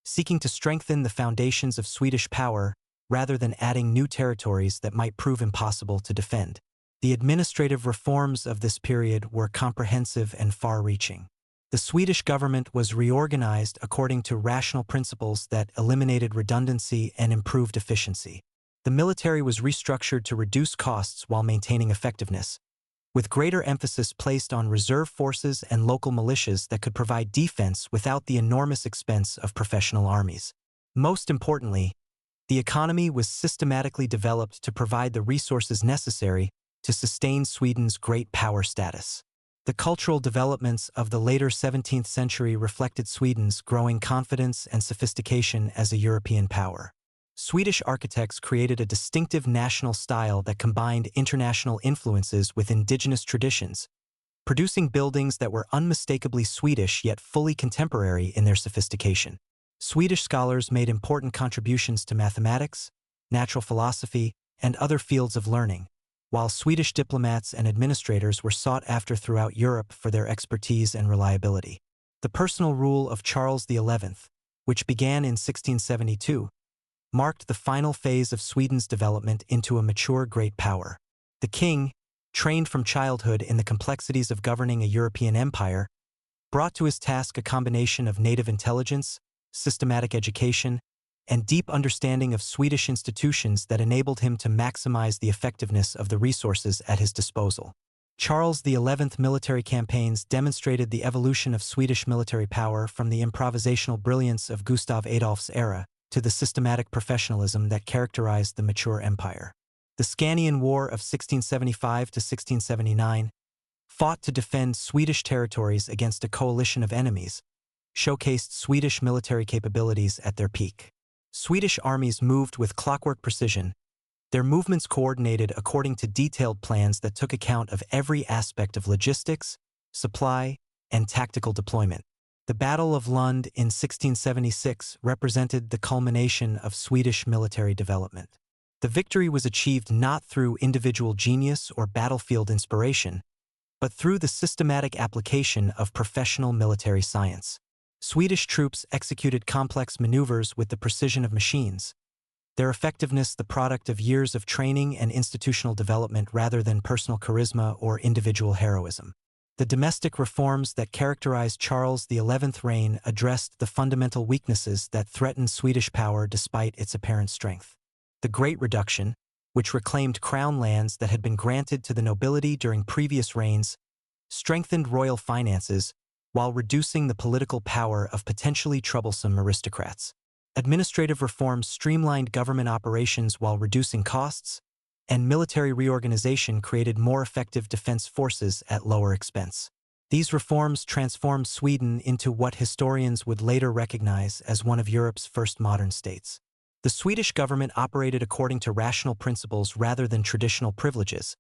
seeking to strengthen the foundations of Swedish power rather than adding new territories that might prove impossible to defend. The administrative reforms of this period were comprehensive and far-reaching. The Swedish government was reorganized according to rational principles that eliminated redundancy and improved efficiency. The military was restructured to reduce costs while maintaining effectiveness, with greater emphasis placed on reserve forces and local militias that could provide defense without the enormous expense of professional armies. Most importantly, the economy was systematically developed to provide the resources necessary to sustain Sweden's great power status. The cultural developments of the later 17th century reflected Sweden's growing confidence and sophistication as a European power. Swedish architects created a distinctive national style that combined international influences with indigenous traditions, producing buildings that were unmistakably Swedish yet fully contemporary in their sophistication. Swedish scholars made important contributions to mathematics, natural philosophy, and other fields of learning, while Swedish diplomats and administrators were sought after throughout Europe for their expertise and reliability. The personal rule of Charles XI, which began in 1672, marked the final phase of Sweden's development into a mature great power. The king, trained from childhood in the complexities of governing a European empire, brought to his task a combination of native intelligence, systematic education, and deep understanding of Swedish institutions that enabled him to maximize the effectiveness of the resources at his disposal. Charles XI's military campaigns demonstrated the evolution of Swedish military power from the improvisational brilliance of Gustav Adolf's era to the systematic professionalism that characterized the mature empire. The Scanian War of 1675 to 1679, fought to defend Swedish territories against a coalition of enemies, showcased Swedish military capabilities at their peak. Swedish armies moved with clockwork precision, their movements coordinated according to detailed plans that took account of every aspect of logistics, supply, and tactical deployment. The Battle of Lund in 1676 represented the culmination of Swedish military development. The victory was achieved not through individual genius or battlefield inspiration, but through the systematic application of professional military science. Swedish troops executed complex maneuvers with the precision of machines, their effectiveness the product of years of training and institutional development rather than personal charisma or individual heroism. The domestic reforms that characterized Charles XI's reign addressed the fundamental weaknesses that threatened Swedish power despite its apparent strength. The Great Reduction, which reclaimed crown lands that had been granted to the nobility during previous reigns, strengthened royal finances while reducing the political power of potentially troublesome aristocrats. Administrative reforms streamlined government operations while reducing costs, and military reorganization created more effective defense forces at lower expense. These reforms transformed Sweden into what historians would later recognize as one of Europe's first modern states. The Swedish government operated according to rational principles rather than traditional privileges.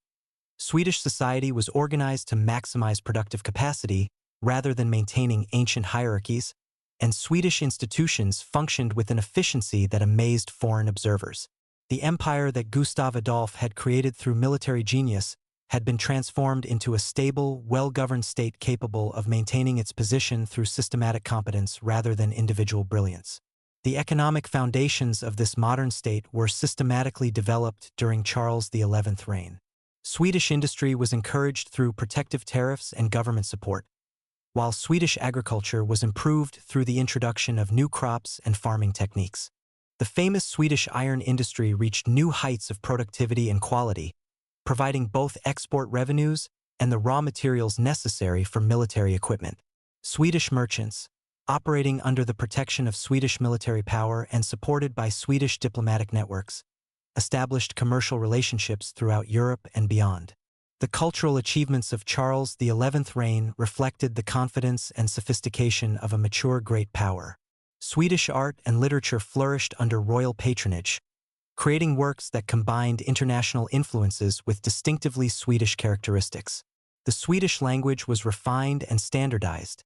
Swedish society was organized to maximize productive capacity rather than maintaining ancient hierarchies, and Swedish institutions functioned with an efficiency that amazed foreign observers. The empire that Gustav Adolf had created through military genius had been transformed into a stable, well-governed state capable of maintaining its position through systematic competence rather than individual brilliance. The economic foundations of this modern state were systematically developed during Charles XI's reign. Swedish industry was encouraged through protective tariffs and government support, while Swedish agriculture was improved through the introduction of new crops and farming techniques. The famous Swedish iron industry reached new heights of productivity and quality, providing both export revenues and the raw materials necessary for military equipment. Swedish merchants, operating under the protection of Swedish military power and supported by Swedish diplomatic networks, established commercial relationships throughout Europe and beyond. The cultural achievements of Charles XI's reign reflected the confidence and sophistication of a mature great power. Swedish art and literature flourished under royal patronage, creating works that combined international influences with distinctively Swedish characteristics. The Swedish language was refined and standardized,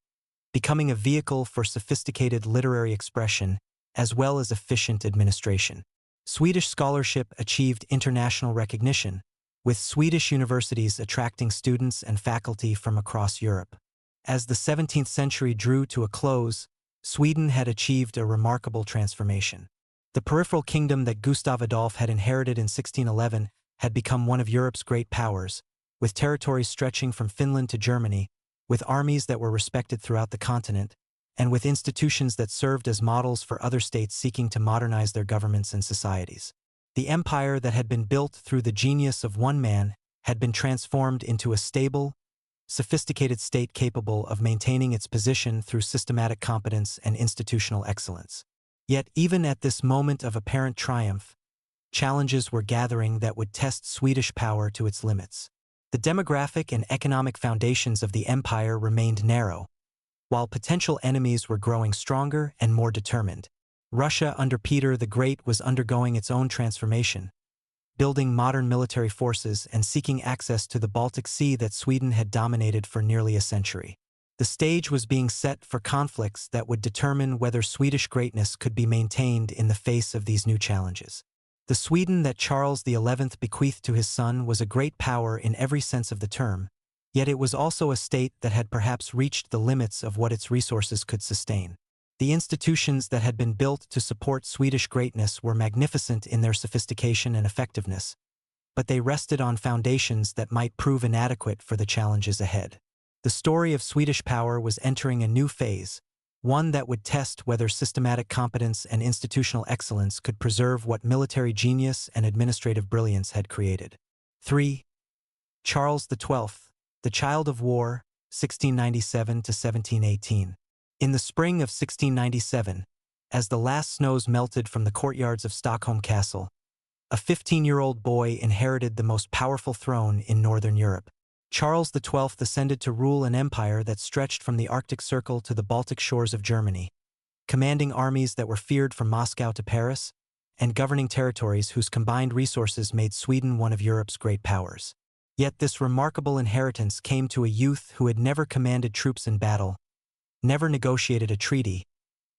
becoming a vehicle for sophisticated literary expression as well as efficient administration. Swedish scholarship achieved international recognition, with Swedish universities attracting students and faculty from across Europe. As the 17th century drew to a close, Sweden had achieved a remarkable transformation. The peripheral kingdom that Gustav Adolf had inherited in 1611 had become one of Europe's great powers, with territories stretching from Finland to Germany, with armies that were respected throughout the continent, and with institutions that served as models for other states seeking to modernize their governments and societies. The empire that had been built through the genius of one man had been transformed into a stable, sophisticated state capable of maintaining its position through systematic competence and institutional excellence. Yet even at this moment of apparent triumph, challenges were gathering that would test Swedish power to its limits. The demographic and economic foundations of the empire remained narrow, while potential enemies were growing stronger and more determined. Russia under Peter the Great was undergoing its own transformation, building modern military forces and seeking access to the Baltic Sea that Sweden had dominated for nearly a century. The stage was being set for conflicts that would determine whether Swedish greatness could be maintained in the face of these new challenges. The Sweden that Charles XI bequeathed to his son was a great power in every sense of the term, yet it was also a state that had perhaps reached the limits of what its resources could sustain. The institutions that had been built to support Swedish greatness were magnificent in their sophistication and effectiveness, but they rested on foundations that might prove inadequate for the challenges ahead. The story of Swedish power was entering a new phase, one that would test whether systematic competence and institutional excellence could preserve what military genius and administrative brilliance had created. 3. Charles XII, the Child of War, 1697 to 1718. In the spring of 1697, as the last snows melted from the courtyards of Stockholm Castle, a 15-year-old boy inherited the most powerful throne in Northern Europe. Charles XII ascended to rule an empire that stretched from the Arctic Circle to the Baltic shores of Germany, commanding armies that were feared from Moscow to Paris and governing territories whose combined resources made Sweden one of Europe's great powers. Yet this remarkable inheritance came to a youth who had never commanded troops in battle, never negotiated a treaty,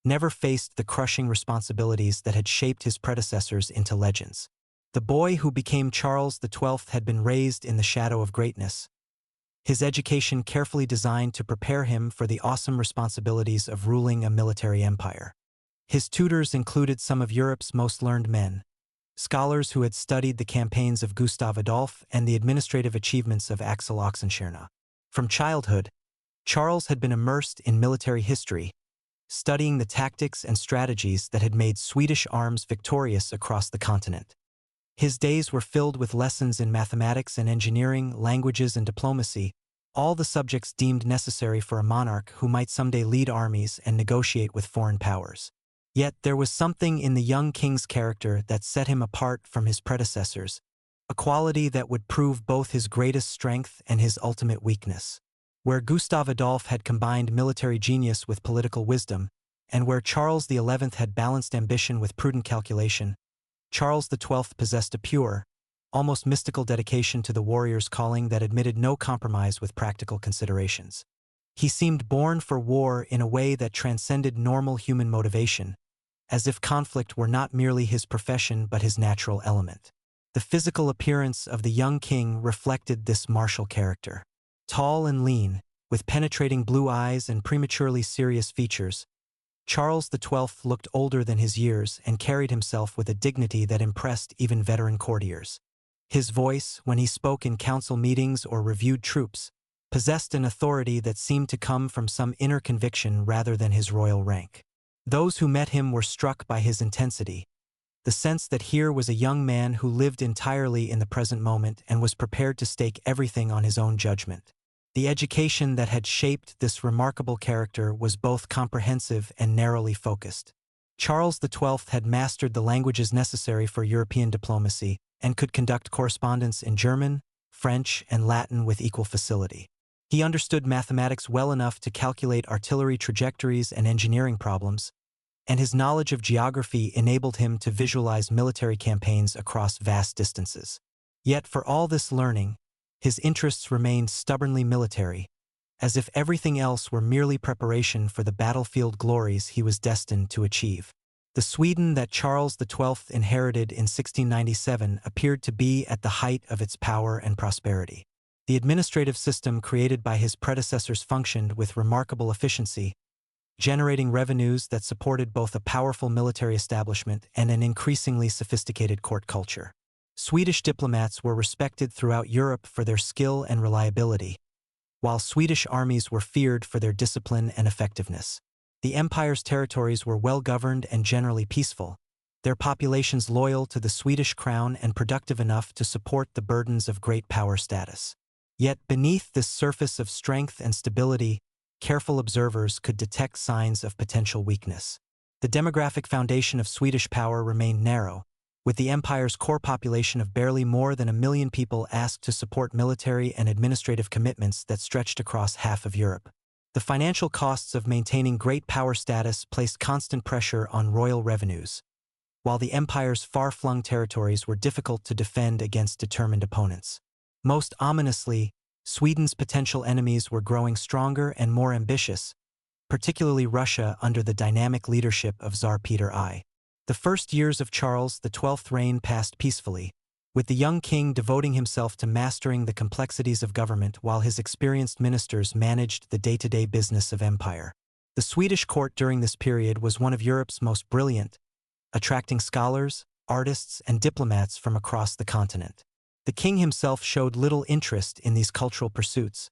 never faced the crushing responsibilities that had shaped his predecessors into legends. The boy who became Charles XII had been raised in the shadow of greatness, his education carefully designed to prepare him for the awesome responsibilities of ruling a military empire. His tutors included some of Europe's most learned men, scholars who had studied the campaigns of Gustav Adolf and the administrative achievements of Axel Oxenstierna. From childhood, Charles had been immersed in military history, studying the tactics and strategies that had made Swedish arms victorious across the continent. His days were filled with lessons in mathematics and engineering, languages and diplomacy, all the subjects deemed necessary for a monarch who might someday lead armies and negotiate with foreign powers. Yet there was something in the young king's character that set him apart from his predecessors, a quality that would prove both his greatest strength and his ultimate weakness. Where Gustav Adolf had combined military genius with political wisdom, and where Charles XI had balanced ambition with prudent calculation, Charles XII possessed a pure, almost mystical dedication to the warrior's calling that admitted no compromise with practical considerations. He seemed born for war in a way that transcended normal human motivation, as if conflict were not merely his profession but his natural element. The physical appearance of the young king reflected this martial character. Tall and lean, with penetrating blue eyes and prematurely serious features, Charles XII looked older than his years and carried himself with a dignity that impressed even veteran courtiers. His voice, when he spoke in council meetings or reviewed troops, possessed an authority that seemed to come from some inner conviction rather than his royal rank. Those who met him were struck by his intensity, the sense that here was a young man who lived entirely in the present moment and was prepared to stake everything on his own judgment. The education that had shaped this remarkable character was both comprehensive and narrowly focused. Charles XII had mastered the languages necessary for European diplomacy and could conduct correspondence in German, French, and Latin with equal facility. He understood mathematics well enough to calculate artillery trajectories and engineering problems, and his knowledge of geography enabled him to visualize military campaigns across vast distances. Yet for all this learning, his interests remained stubbornly military, as if everything else were merely preparation for the battlefield glories he was destined to achieve. The Sweden that Charles XII inherited in 1697 appeared to be at the height of its power and prosperity. The administrative system created by his predecessors functioned with remarkable efficiency, generating revenues that supported both a powerful military establishment and an increasingly sophisticated court culture. Swedish diplomats were respected throughout Europe for their skill and reliability, while Swedish armies were feared for their discipline and effectiveness. The empire's territories were well-governed and generally peaceful, their populations loyal to the Swedish crown and productive enough to support the burdens of great power status. Yet beneath this surface of strength and stability, careful observers could detect signs of potential weakness. The demographic foundation of Swedish power remained narrow, with the empire's core population of barely more than 1 million people asked to support military and administrative commitments that stretched across half of Europe. The financial costs of maintaining great power status placed constant pressure on royal revenues, while the empire's far-flung territories were difficult to defend against determined opponents. Most ominously, Sweden's potential enemies were growing stronger and more ambitious, particularly Russia under the dynamic leadership of Tsar Peter I. The first years of Charles XII's reign passed peacefully, with the young king devoting himself to mastering the complexities of government while his experienced ministers managed the day-to-day business of empire. The Swedish court during this period was one of Europe's most brilliant, attracting scholars, artists, and diplomats from across the continent. The king himself showed little interest in these cultural pursuits,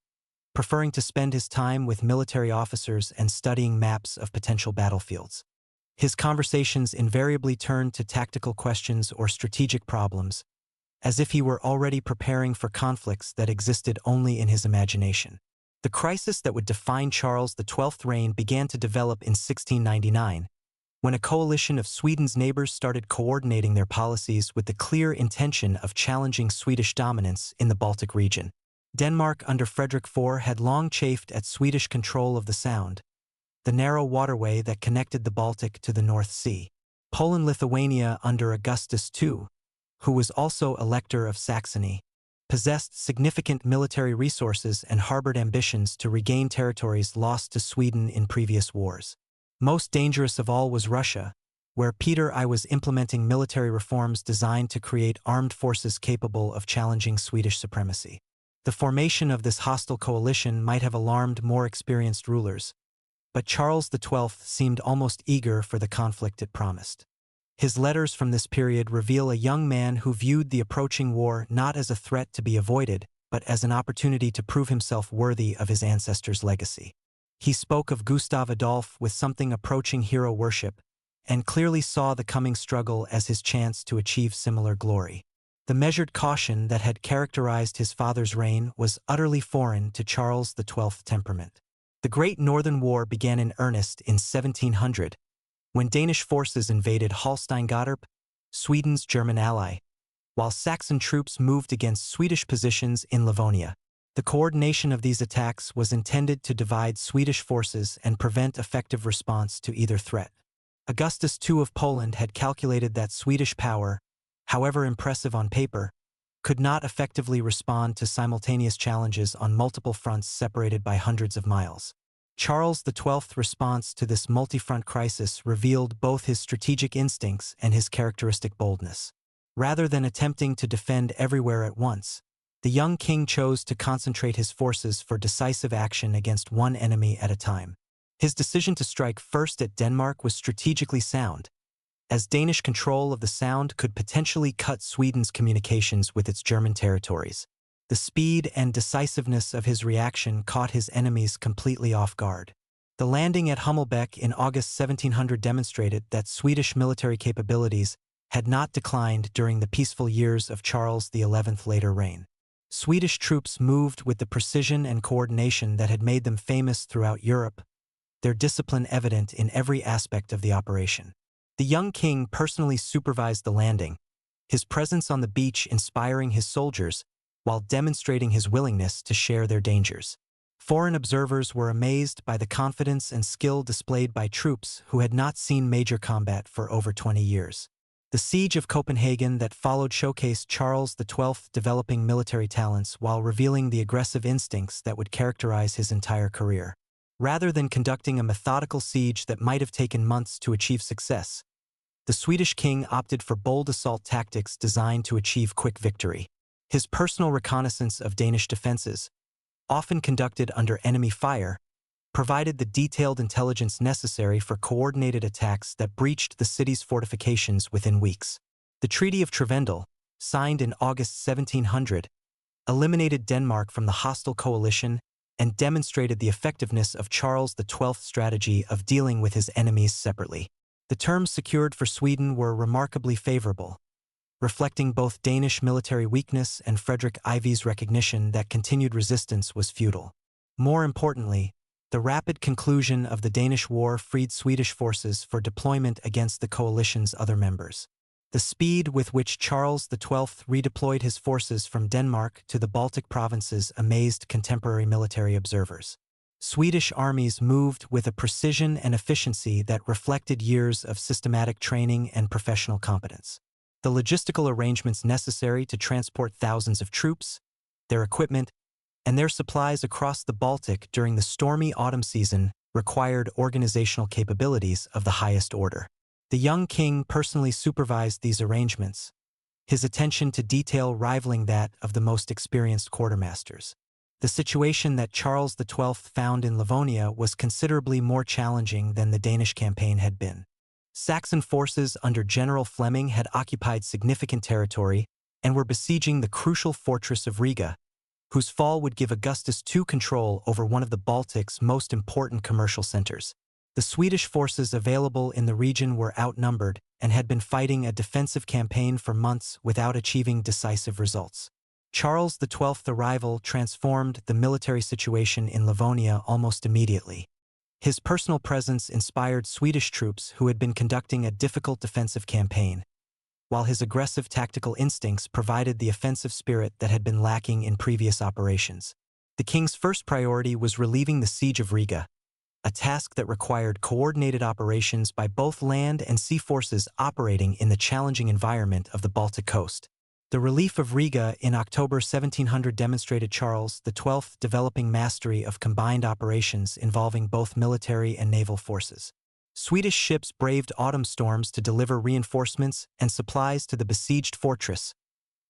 preferring to spend his time with military officers and studying maps of potential battlefields. His conversations invariably turned to tactical questions or strategic problems, as if he were already preparing for conflicts that existed only in his imagination. The crisis that would define Charles XII's reign began to develop in 1699, when a coalition of Sweden's neighbors started coordinating their policies with the clear intention of challenging Swedish dominance in the Baltic region. Denmark under Frederick IV had long chafed at Swedish control of the Sound, the narrow waterway that connected the Baltic to the North Sea. Poland-Lithuania under Augustus II, who was also Elector of Saxony, possessed significant military resources and harbored ambitions to regain territories lost to Sweden in previous wars. Most dangerous of all was Russia, where Peter I was implementing military reforms designed to create armed forces capable of challenging Swedish supremacy. The formation of this hostile coalition might have alarmed more experienced rulers, but Charles XII seemed almost eager for the conflict it promised. His letters from this period reveal a young man who viewed the approaching war not as a threat to be avoided, but as an opportunity to prove himself worthy of his ancestors' legacy. He spoke of Gustav Adolf with something approaching hero worship, and clearly saw the coming struggle as his chance to achieve similar glory. The measured caution that had characterized his father's reign was utterly foreign to Charles XII's temperament. The Great Northern War began in earnest in 1700, when Danish forces invaded Holstein-Gottorp, Sweden's German ally, while Saxon troops moved against Swedish positions in Livonia. The coordination of these attacks was intended to divide Swedish forces and prevent effective response to either threat. Augustus II of Poland had calculated that Swedish power, however impressive on paper, could not effectively respond to simultaneous challenges on multiple fronts separated by hundreds of miles. Charles XII's response to this multi-front crisis revealed both his strategic instincts and his characteristic boldness. Rather than attempting to defend everywhere at once, the young king chose to concentrate his forces for decisive action against one enemy at a time. His decision to strike first at Denmark was strategically sound, as Danish control of the Sound could potentially cut Sweden's communications with its German territories. The speed and decisiveness of his reaction caught his enemies completely off guard. The landing at Hummelbäck in August 1700 demonstrated that Swedish military capabilities had not declined during the peaceful years of Charles XI's later reign. Swedish troops moved with the precision and coordination that had made them famous throughout Europe, their discipline evident in every aspect of the operation. The young king personally supervised the landing, his presence on the beach inspiring his soldiers while demonstrating his willingness to share their dangers. Foreign observers were amazed by the confidence and skill displayed by troops who had not seen major combat for over 20 years. The siege of Copenhagen that followed showcased Charles XII developing military talents while revealing the aggressive instincts that would characterize his entire career. Rather than conducting a methodical siege that might have taken months to achieve success, the Swedish king opted for bold assault tactics designed to achieve quick victory. His personal reconnaissance of Danish defenses, often conducted under enemy fire, provided the detailed intelligence necessary for coordinated attacks that breached the city's fortifications within weeks. The Treaty of Trevendel, signed in August 1700, eliminated Denmark from the hostile coalition and demonstrated the effectiveness of Charles XII's strategy of dealing with his enemies separately. The terms secured for Sweden were remarkably favorable, reflecting both Danish military weakness and Frederick IV's recognition that continued resistance was futile. More importantly, the rapid conclusion of the Danish War freed Swedish forces for deployment against the coalition's other members. The speed with which Charles XII redeployed his forces from Denmark to the Baltic provinces amazed contemporary military observers. Swedish armies moved with a precision and efficiency that reflected years of systematic training and professional competence. The logistical arrangements necessary to transport thousands of troops, their equipment, and their supplies across the Baltic during the stormy autumn season required organizational capabilities of the highest order. The young king personally supervised these arrangements, his attention to detail rivaling that of the most experienced quartermasters. The situation that Charles XII found in Livonia was considerably more challenging than the Danish campaign had been. Saxon forces under General Fleming had occupied significant territory and were besieging the crucial fortress of Riga, whose fall would give Augustus II control over one of the Baltic's most important commercial centers. The Swedish forces available in the region were outnumbered and had been fighting a defensive campaign for months without achieving decisive results. Charles XII's arrival transformed the military situation in Livonia almost immediately. His personal presence inspired Swedish troops who had been conducting a difficult defensive campaign, while his aggressive tactical instincts provided the offensive spirit that had been lacking in previous operations. The king's first priority was relieving the siege of Riga, a task that required coordinated operations by both land and sea forces operating in the challenging environment of the Baltic coast. The relief of Riga in October 1700 demonstrated Charles XII developing mastery of combined operations involving both military and naval forces. Swedish ships braved autumn storms to deliver reinforcements and supplies to the besieged fortress,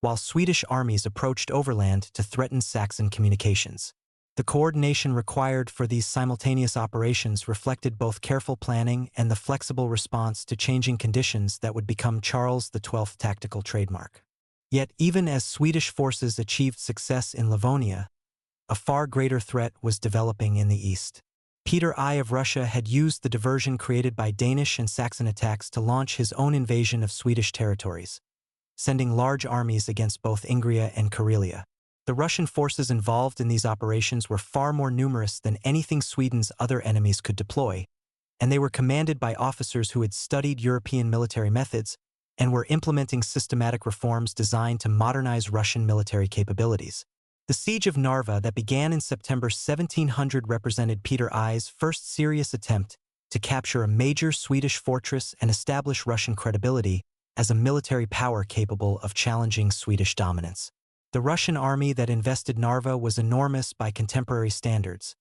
while Swedish armies approached overland to threaten Saxon communications. The coordination required for these simultaneous operations reflected both careful planning and the flexible response to changing conditions that would become Charles XII's tactical trademark. Yet even as Swedish forces achieved success in Livonia, a far greater threat was developing in the east. Peter I of Russia had used the diversion created by Danish and Saxon attacks to launch his own invasion of Swedish territories, sending large armies against both Ingria and Karelia. The Russian forces involved in these operations were far more numerous than anything Sweden's other enemies could deploy, and they were commanded by officers who had studied European military methods and were implementing systematic reforms designed to modernize Russian military capabilities. The siege of Narva that began in September 1700 represented Peter I's first serious attempt to capture a major Swedish fortress and establish Russian credibility as a military power capable of challenging Swedish dominance. The Russian army that invested Narva was enormous by contemporary standards,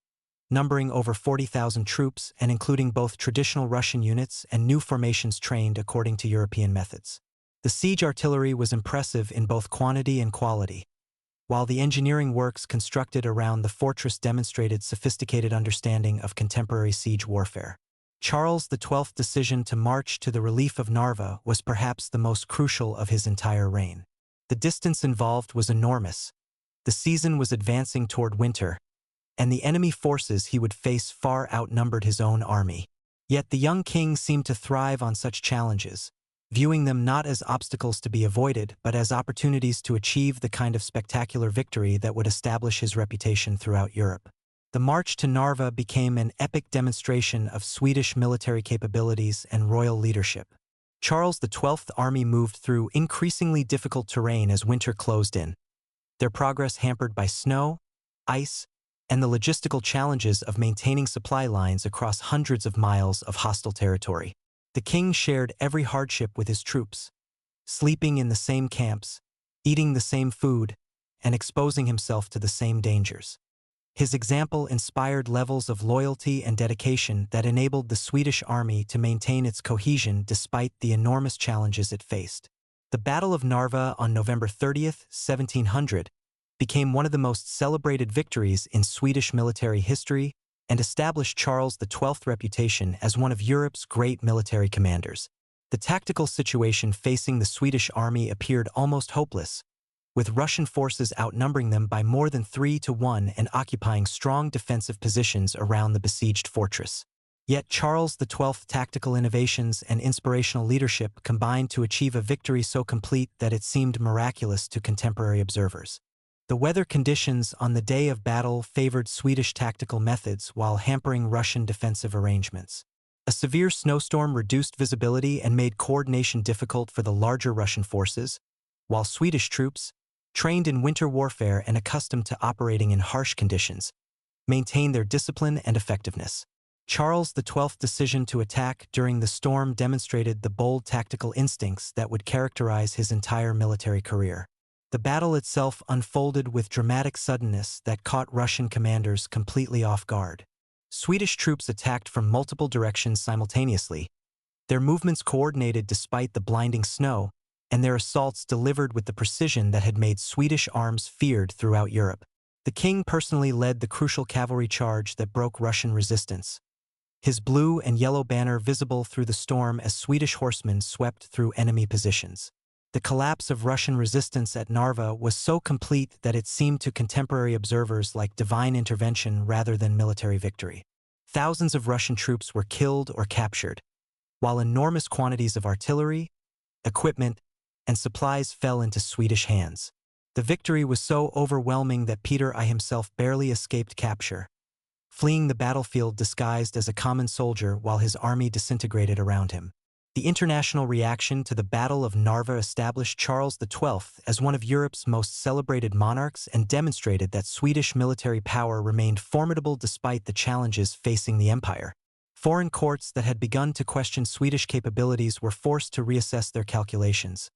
numbering over 40,000 troops and including both traditional Russian units and new formations trained according to European methods. The siege artillery was impressive in both quantity and quality, while the engineering works constructed around the fortress demonstrated sophisticated understanding of contemporary siege warfare. Charles XII's decision to march to the relief of Narva was perhaps the most crucial of his entire reign. The distance involved was enormous. The season was advancing toward winter, and the enemy forces he would face far outnumbered his own army. Yet the young king seemed to thrive on such challenges, viewing them not as obstacles to be avoided but as opportunities to achieve the kind of spectacular victory that would establish his reputation throughout Europe. The march to Narva became an epic demonstration of Swedish military capabilities and royal leadership. Charles XII's army moved through increasingly difficult terrain as winter closed in, their progress hampered by snow, ice, and the logistical challenges of maintaining supply lines across hundreds of miles of hostile territory. The king shared every hardship with his troops, sleeping in the same camps, eating the same food, and exposing himself to the same dangers. His example inspired levels of loyalty and dedication that enabled the Swedish army to maintain its cohesion despite the enormous challenges it faced. The Battle of Narva on November 30, 1700, became one of the most celebrated victories in Swedish military history and established Charles XII's reputation as one of Europe's great military commanders. The tactical situation facing the Swedish army appeared almost hopeless, with Russian forces outnumbering them by more than 3-1 and occupying strong defensive positions around the besieged fortress. Yet Charles XII's tactical innovations and inspirational leadership combined to achieve a victory so complete that it seemed miraculous to contemporary observers. The weather conditions on the day of battle favored Swedish tactical methods while hampering Russian defensive arrangements. A severe snowstorm reduced visibility and made coordination difficult for the larger Russian forces, while Swedish troops, trained in winter warfare and accustomed to operating in harsh conditions, maintained their discipline and effectiveness. Charles XII's decision to attack during the storm demonstrated the bold tactical instincts that would characterize his entire military career. The battle itself unfolded with dramatic suddenness that caught Russian commanders completely off guard. Swedish troops attacked from multiple directions simultaneously, their movements coordinated despite the blinding snow, and their assaults delivered with the precision that had made Swedish arms feared throughout Europe. The king personally led the crucial cavalry charge that broke Russian resistance, his blue and yellow banner visible through the storm as Swedish horsemen swept through enemy positions. The collapse of Russian resistance at Narva was so complete that it seemed to contemporary observers like divine intervention rather than military victory. Thousands of Russian troops were killed or captured, while enormous quantities of artillery, equipment, and supplies fell into Swedish hands. The victory was so overwhelming that Peter I himself barely escaped capture, fleeing the battlefield disguised as a common soldier while his army disintegrated around him. The international reaction to the Battle of Narva established Charles XII as one of Europe's most celebrated monarchs and demonstrated that Swedish military power remained formidable despite the challenges facing the empire. Foreign courts that had begun to question Swedish capabilities were forced to reassess their calculations,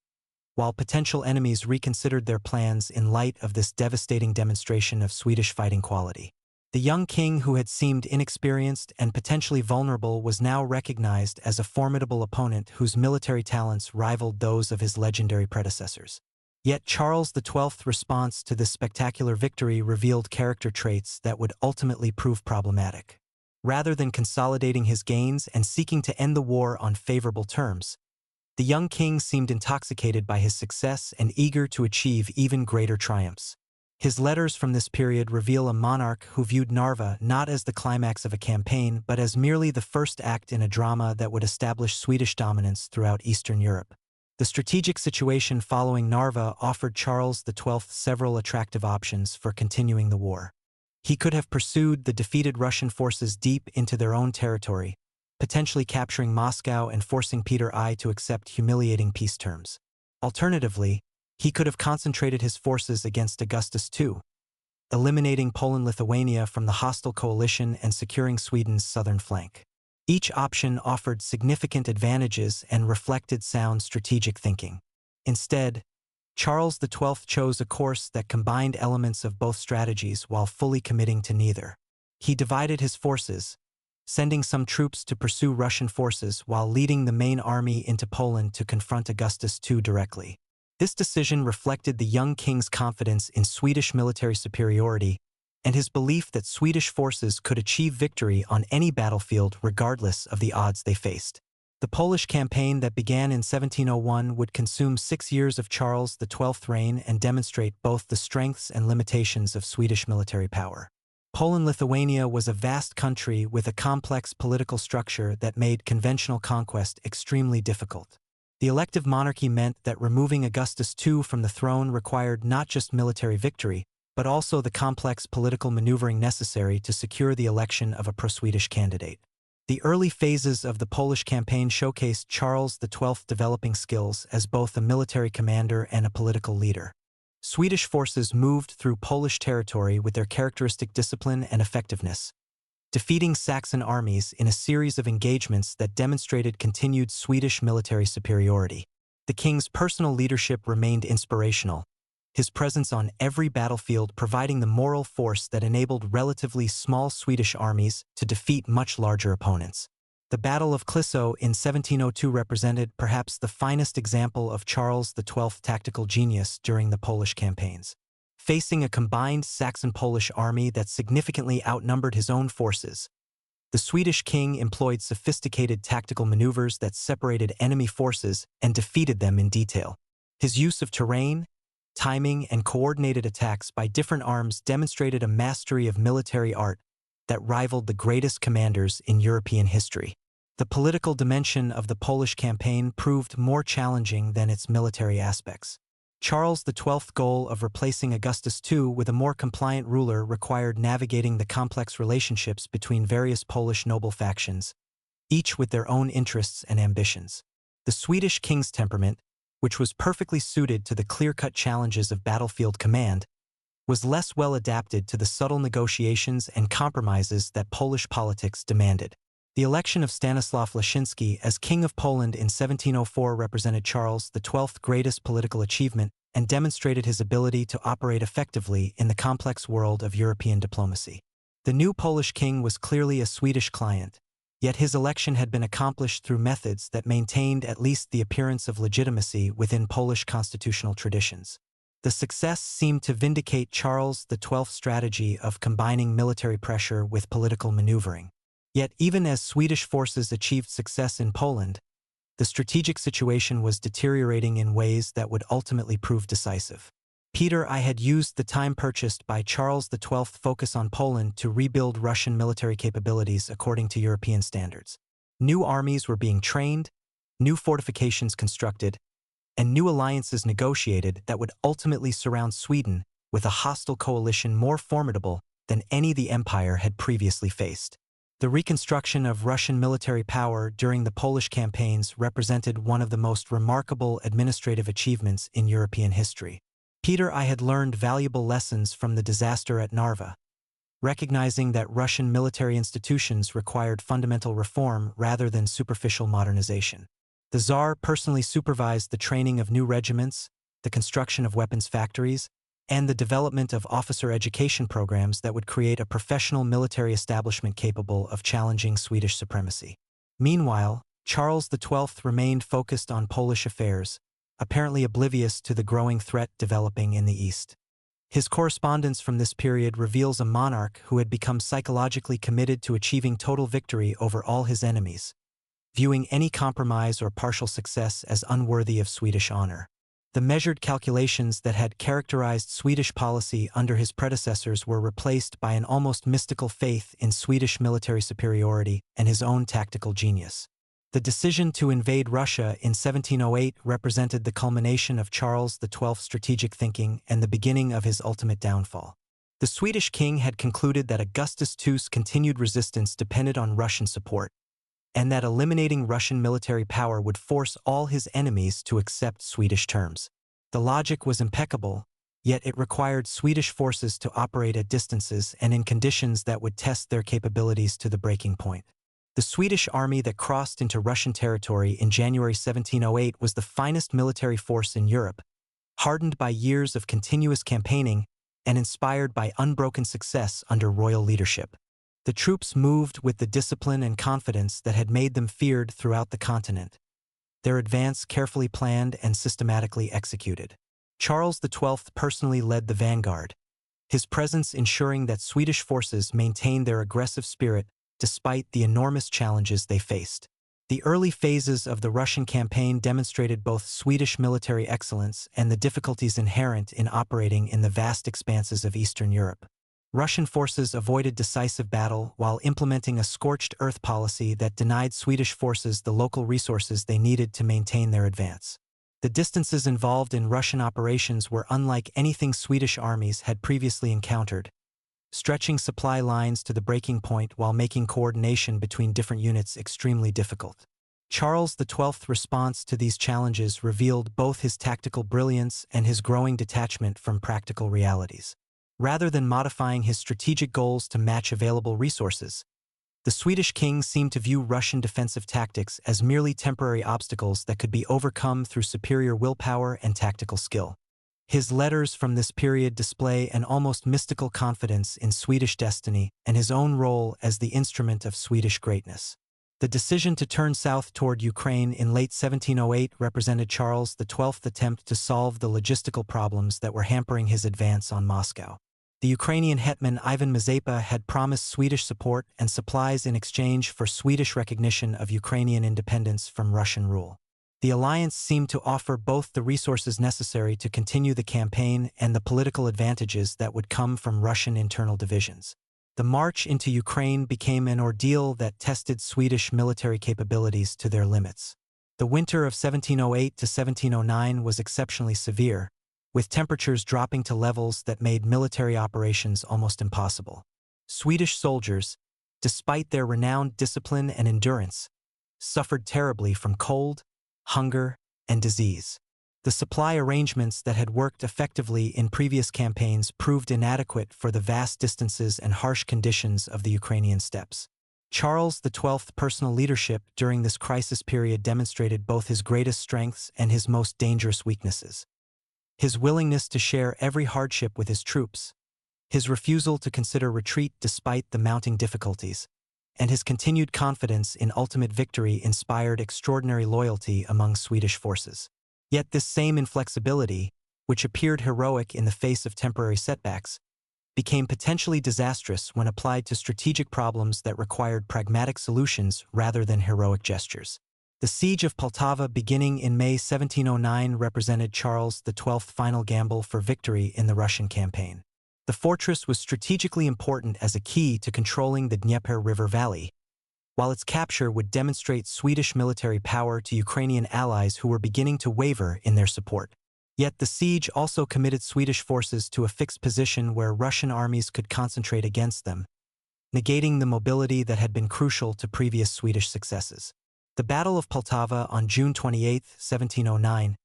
while potential enemies reconsidered their plans in light of this devastating demonstration of Swedish fighting quality. The young king, who had seemed inexperienced and potentially vulnerable, was now recognized as a formidable opponent whose military talents rivaled those of his legendary predecessors. Yet Charles XII's response to this spectacular victory revealed character traits that would ultimately prove problematic. Rather than consolidating his gains and seeking to end the war on favorable terms, the young king seemed intoxicated by his success and eager to achieve even greater triumphs. His letters from this period reveal a monarch who viewed Narva not as the climax of a campaign, but as merely the first act in a drama that would establish Swedish dominance throughout Eastern Europe. The strategic situation following Narva offered Charles XII several attractive options for continuing the war. He could have pursued the defeated Russian forces deep into their own territory, potentially capturing Moscow and forcing Peter I to accept humiliating peace terms. Alternatively, he could have concentrated his forces against Augustus II, eliminating Poland-Lithuania from the hostile coalition and securing Sweden's southern flank. Each option offered significant advantages and reflected sound strategic thinking. Instead, Charles XII chose a course that combined elements of both strategies while fully committing to neither. He divided his forces, sending some troops to pursue Russian forces while leading the main army into Poland to confront Augustus II directly. This decision reflected the young king's confidence in Swedish military superiority and his belief that Swedish forces could achieve victory on any battlefield regardless of the odds they faced. The Polish campaign that began in 1701 would consume 6 years of Charles XII's reign and demonstrate both the strengths and limitations of Swedish military power. Poland-Lithuania was a vast country with a complex political structure that made conventional conquest extremely difficult. The elective monarchy meant that removing Augustus II from the throne required not just military victory, but also the complex political maneuvering necessary to secure the election of a pro-Swedish candidate. The early phases of the Polish campaign showcased Charles XII developing skills as both a military commander and a political leader. Swedish forces moved through Polish territory with their characteristic discipline and effectiveness, defeating Saxon armies in a series of engagements that demonstrated continued Swedish military superiority. The king's personal leadership remained inspirational, his presence on every battlefield providing the moral force that enabled relatively small Swedish armies to defeat much larger opponents. The Battle of Klissow in 1702 represented perhaps the finest example of Charles XII's tactical genius during the Polish campaigns. Facing a combined Saxon-Polish army that significantly outnumbered his own forces, the Swedish king employed sophisticated tactical maneuvers that separated enemy forces and defeated them in detail. His use of terrain, timing, and coordinated attacks by different arms demonstrated a mastery of military art that rivaled the greatest commanders in European history. The political dimension of the Polish campaign proved more challenging than its military aspects. Charles XII's goal of replacing Augustus II with a more compliant ruler required navigating the complex relationships between various Polish noble factions, each with their own interests and ambitions. The Swedish king's temperament, which was perfectly suited to the clear-cut challenges of battlefield command, was less well adapted to the subtle negotiations and compromises that Polish politics demanded. The election of Stanislaw Leszczynski as King of Poland in 1704 represented Charles XII's greatest political achievement and demonstrated his ability to operate effectively in the complex world of European diplomacy. The new Polish king was clearly a Swedish client, yet his election had been accomplished through methods that maintained at least the appearance of legitimacy within Polish constitutional traditions. The success seemed to vindicate Charles XII's strategy of combining military pressure with political maneuvering. Yet even as Swedish forces achieved success in Poland, the strategic situation was deteriorating in ways that would ultimately prove decisive. Peter I had used the time purchased by Charles XII's focus on Poland to rebuild Russian military capabilities according to European standards. New armies were being trained, new fortifications constructed, and new alliances negotiated that would ultimately surround Sweden with a hostile coalition more formidable than any the empire had previously faced. The reconstruction of Russian military power during the Polish campaigns represented one of the most remarkable administrative achievements in European history. Peter I had learned valuable lessons from the disaster at Narva, recognizing that Russian military institutions required fundamental reform rather than superficial modernization. The Tsar personally supervised the training of new regiments, the construction of weapons factories, and the development of officer education programs that would create a professional military establishment capable of challenging Swedish supremacy. Meanwhile, Charles XII remained focused on Polish affairs, apparently oblivious to the growing threat developing in the East. His correspondence from this period reveals a monarch who had become psychologically committed to achieving total victory over all his enemies, viewing any compromise or partial success as unworthy of Swedish honor. The measured calculations that had characterized Swedish policy under his predecessors were replaced by an almost mystical faith in Swedish military superiority and his own tactical genius. The decision to invade Russia in 1708 represented the culmination of Charles XII's strategic thinking and the beginning of his ultimate downfall. The Swedish king had concluded that Augustus II's continued resistance depended on Russian support, and that eliminating Russian military power would force all his enemies to accept Swedish terms. The logic was impeccable, yet it required Swedish forces to operate at distances and in conditions that would test their capabilities to the breaking point. The Swedish army that crossed into Russian territory in January 1708 was the finest military force in Europe, hardened by years of continuous campaigning and inspired by unbroken success under royal leadership. The troops moved with the discipline and confidence that had made them feared throughout the continent, their advance carefully planned and systematically executed. Charles XII personally led the vanguard, his presence ensuring that Swedish forces maintained their aggressive spirit despite the enormous challenges they faced. The early phases of the Russian campaign demonstrated both Swedish military excellence and the difficulties inherent in operating in the vast expanses of Eastern Europe. Russian forces avoided decisive battle while implementing a scorched earth policy that denied Swedish forces the local resources they needed to maintain their advance. The distances involved in Russian operations were unlike anything Swedish armies had previously encountered, stretching supply lines to the breaking point while making coordination between different units extremely difficult. Charles XII's response to these challenges revealed both his tactical brilliance and his growing detachment from practical realities. Rather than modifying his strategic goals to match available resources, the Swedish king seemed to view Russian defensive tactics as merely temporary obstacles that could be overcome through superior willpower and tactical skill. His letters from this period display an almost mystical confidence in Swedish destiny and his own role as the instrument of Swedish greatness. The decision to turn south toward Ukraine in late 1708 represented Charles XII's attempt to solve the logistical problems that were hampering his advance on Moscow. The Ukrainian hetman Ivan Mazepa had promised Swedish support and supplies in exchange for Swedish recognition of Ukrainian independence from Russian rule. The alliance seemed to offer both the resources necessary to continue the campaign and the political advantages that would come from Russian internal divisions. The march into Ukraine became an ordeal that tested Swedish military capabilities to their limits. The winter of 1708 to 1709 was exceptionally severe, with temperatures dropping to levels that made military operations almost impossible. Swedish soldiers, despite their renowned discipline and endurance, suffered terribly from cold, hunger, and disease. The supply arrangements that had worked effectively in previous campaigns proved inadequate for the vast distances and harsh conditions of the Ukrainian steppes. Charles XII's personal leadership during this crisis period demonstrated both his greatest strengths and his most dangerous weaknesses. His willingness to share every hardship with his troops, his refusal to consider retreat despite the mounting difficulties, and his continued confidence in ultimate victory inspired extraordinary loyalty among Swedish forces. Yet this same inflexibility, which appeared heroic in the face of temporary setbacks, became potentially disastrous when applied to strategic problems that required pragmatic solutions rather than heroic gestures. The siege of Poltava beginning in May 1709 represented Charles XII's final gamble for victory in the Russian campaign. The fortress was strategically important as a key to controlling the Dnieper River Valley, while its capture would demonstrate Swedish military power to Ukrainian allies who were beginning to waver in their support. Yet the siege also committed Swedish forces to a fixed position where Russian armies could concentrate against them, negating the mobility that had been crucial to previous Swedish successes. The Battle of Poltava on June 28, 1709,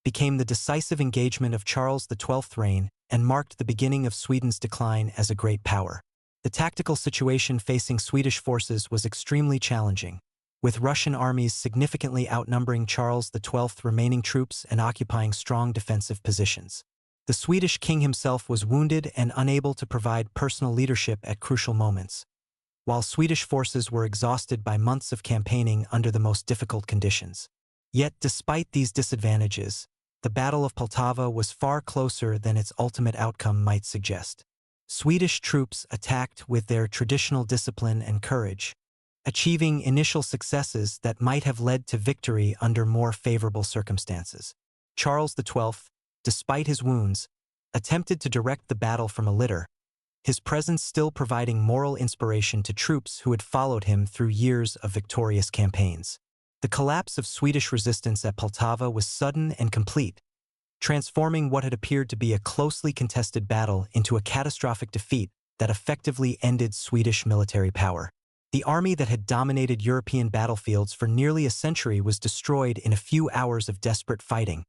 became the decisive engagement of Charles XII's reign and marked the beginning of Sweden's decline as a great power. The tactical situation facing Swedish forces was extremely challenging, with Russian armies significantly outnumbering Charles XII's remaining troops and occupying strong defensive positions. The Swedish king himself was wounded and unable to provide personal leadership at crucial moments, while Swedish forces were exhausted by months of campaigning under the most difficult conditions. Yet, despite these disadvantages, the Battle of Poltava was far closer than its ultimate outcome might suggest. Swedish troops attacked with their traditional discipline and courage, achieving initial successes that might have led to victory under more favorable circumstances. Charles XII, despite his wounds, attempted to direct the battle from a litter, his presence still providing moral inspiration to troops who had followed him through years of victorious campaigns. The collapse of Swedish resistance at Poltava was sudden and complete, transforming what had appeared to be a closely contested battle into a catastrophic defeat that effectively ended Swedish military power. The army that had dominated European battlefields for nearly a century was destroyed in a few hours of desperate fighting,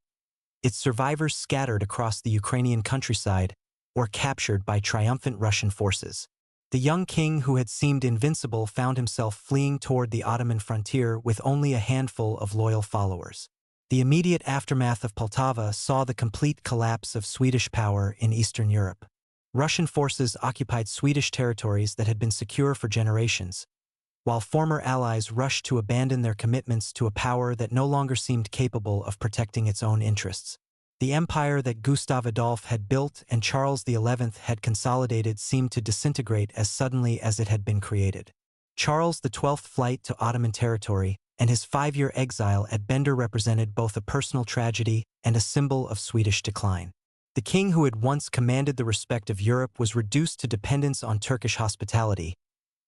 its survivors scattered across the Ukrainian countryside or captured by triumphant Russian forces. The young king who had seemed invincible found himself fleeing toward the Ottoman frontier with only a handful of loyal followers. The immediate aftermath of Poltava saw the complete collapse of Swedish power in Eastern Europe. Russian forces occupied Swedish territories that had been secure for generations, while former allies rushed to abandon their commitments to a power that no longer seemed capable of protecting its own interests. The empire that Gustav Adolf had built and Charles XI had consolidated seemed to disintegrate as suddenly as it had been created. Charles XII's flight to Ottoman territory and his 5-year exile at Bender represented both a personal tragedy and a symbol of Swedish decline. The king who had once commanded the respect of Europe was reduced to dependence on Turkish hospitality,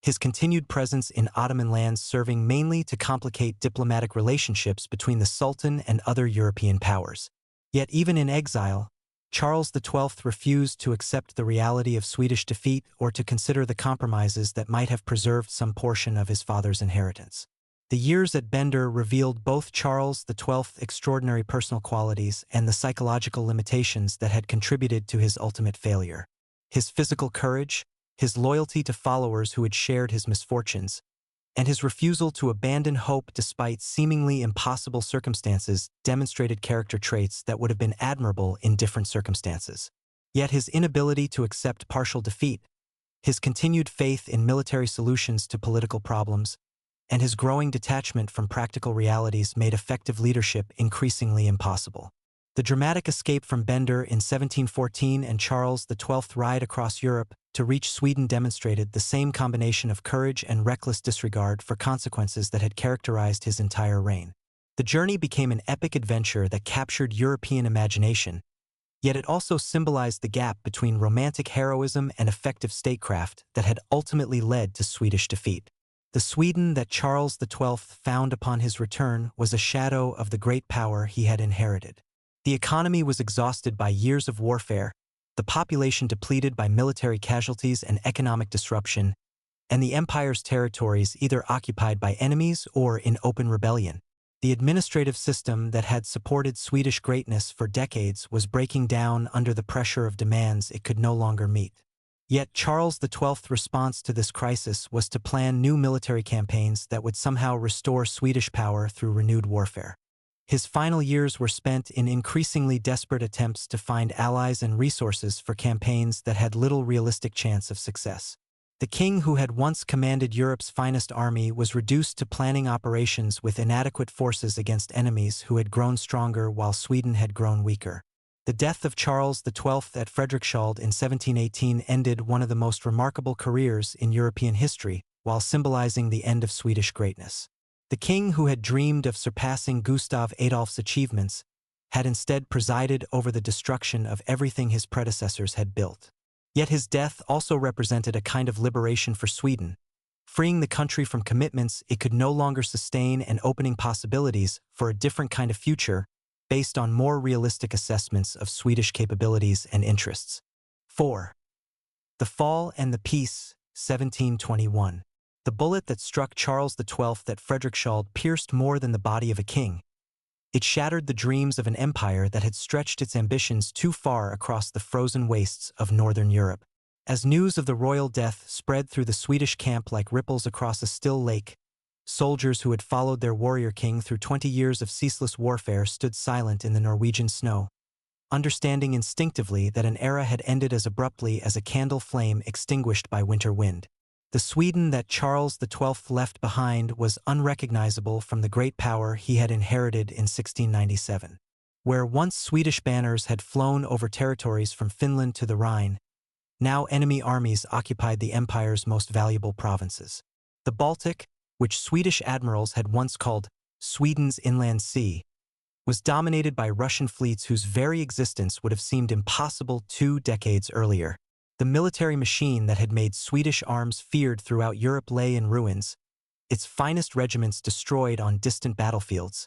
his continued presence in Ottoman lands serving mainly to complicate diplomatic relationships between the Sultan and other European powers. Yet even in exile, Charles XII refused to accept the reality of Swedish defeat or to consider the compromises that might have preserved some portion of his father's inheritance. The years at Bender revealed both Charles XII's extraordinary personal qualities and the psychological limitations that had contributed to his ultimate failure. His physical courage, his loyalty to followers who had shared his misfortunes, and his refusal to abandon hope despite seemingly impossible circumstances demonstrated character traits that would have been admirable in different circumstances. Yet his inability to accept partial defeat, his continued faith in military solutions to political problems, and his growing detachment from practical realities made effective leadership increasingly impossible. The dramatic escape from Bender in 1714 and Charles XII's ride across Europe to reach Sweden demonstrated the same combination of courage and reckless disregard for consequences that had characterized his entire reign. The journey became an epic adventure that captured European imagination, yet it also symbolized the gap between romantic heroism and effective statecraft that had ultimately led to Swedish defeat. The Sweden that Charles XII found upon his return was a shadow of the great power he had inherited. The economy was exhausted by years of warfare, the population depleted by military casualties and economic disruption, and the empire's territories either occupied by enemies or in open rebellion. The administrative system that had supported Swedish greatness for decades was breaking down under the pressure of demands it could no longer meet. Yet Charles XII's response to this crisis was to plan new military campaigns that would somehow restore Swedish power through renewed warfare. His final years were spent in increasingly desperate attempts to find allies and resources for campaigns that had little realistic chance of success. The king who had once commanded Europe's finest army was reduced to planning operations with inadequate forces against enemies who had grown stronger while Sweden had grown weaker. The death of Charles XII at Fredrikstad in 1718 ended one of the most remarkable careers in European history, while symbolizing the end of Swedish greatness. The king who had dreamed of surpassing Gustav Adolf's achievements had instead presided over the destruction of everything his predecessors had built. Yet his death also represented a kind of liberation for Sweden, freeing the country from commitments it could no longer sustain and opening possibilities for a different kind of future based on more realistic assessments of Swedish capabilities and interests. 4. The Fall and the Peace, 1721. The bullet that struck Charles XII at Frederiksskjold pierced more than the body of a king. It shattered the dreams of an empire that had stretched its ambitions too far across the frozen wastes of northern Europe. As news of the royal death spread through the Swedish camp like ripples across a still lake, soldiers who had followed their warrior king through 20 years of ceaseless warfare stood silent in the Norwegian snow, understanding instinctively that an era had ended as abruptly as a candle flame extinguished by winter wind. The Sweden that Charles XII left behind was unrecognizable from the great power he had inherited in 1697. Where once Swedish banners had flown over territories from Finland to the Rhine, now enemy armies occupied the empire's most valuable provinces. The Baltic, which Swedish admirals had once called Sweden's inland sea, was dominated by Russian fleets whose very existence would have seemed impossible 2 decades earlier. The military machine that had made Swedish arms feared throughout Europe lay in ruins, its finest regiments destroyed on distant battlefields,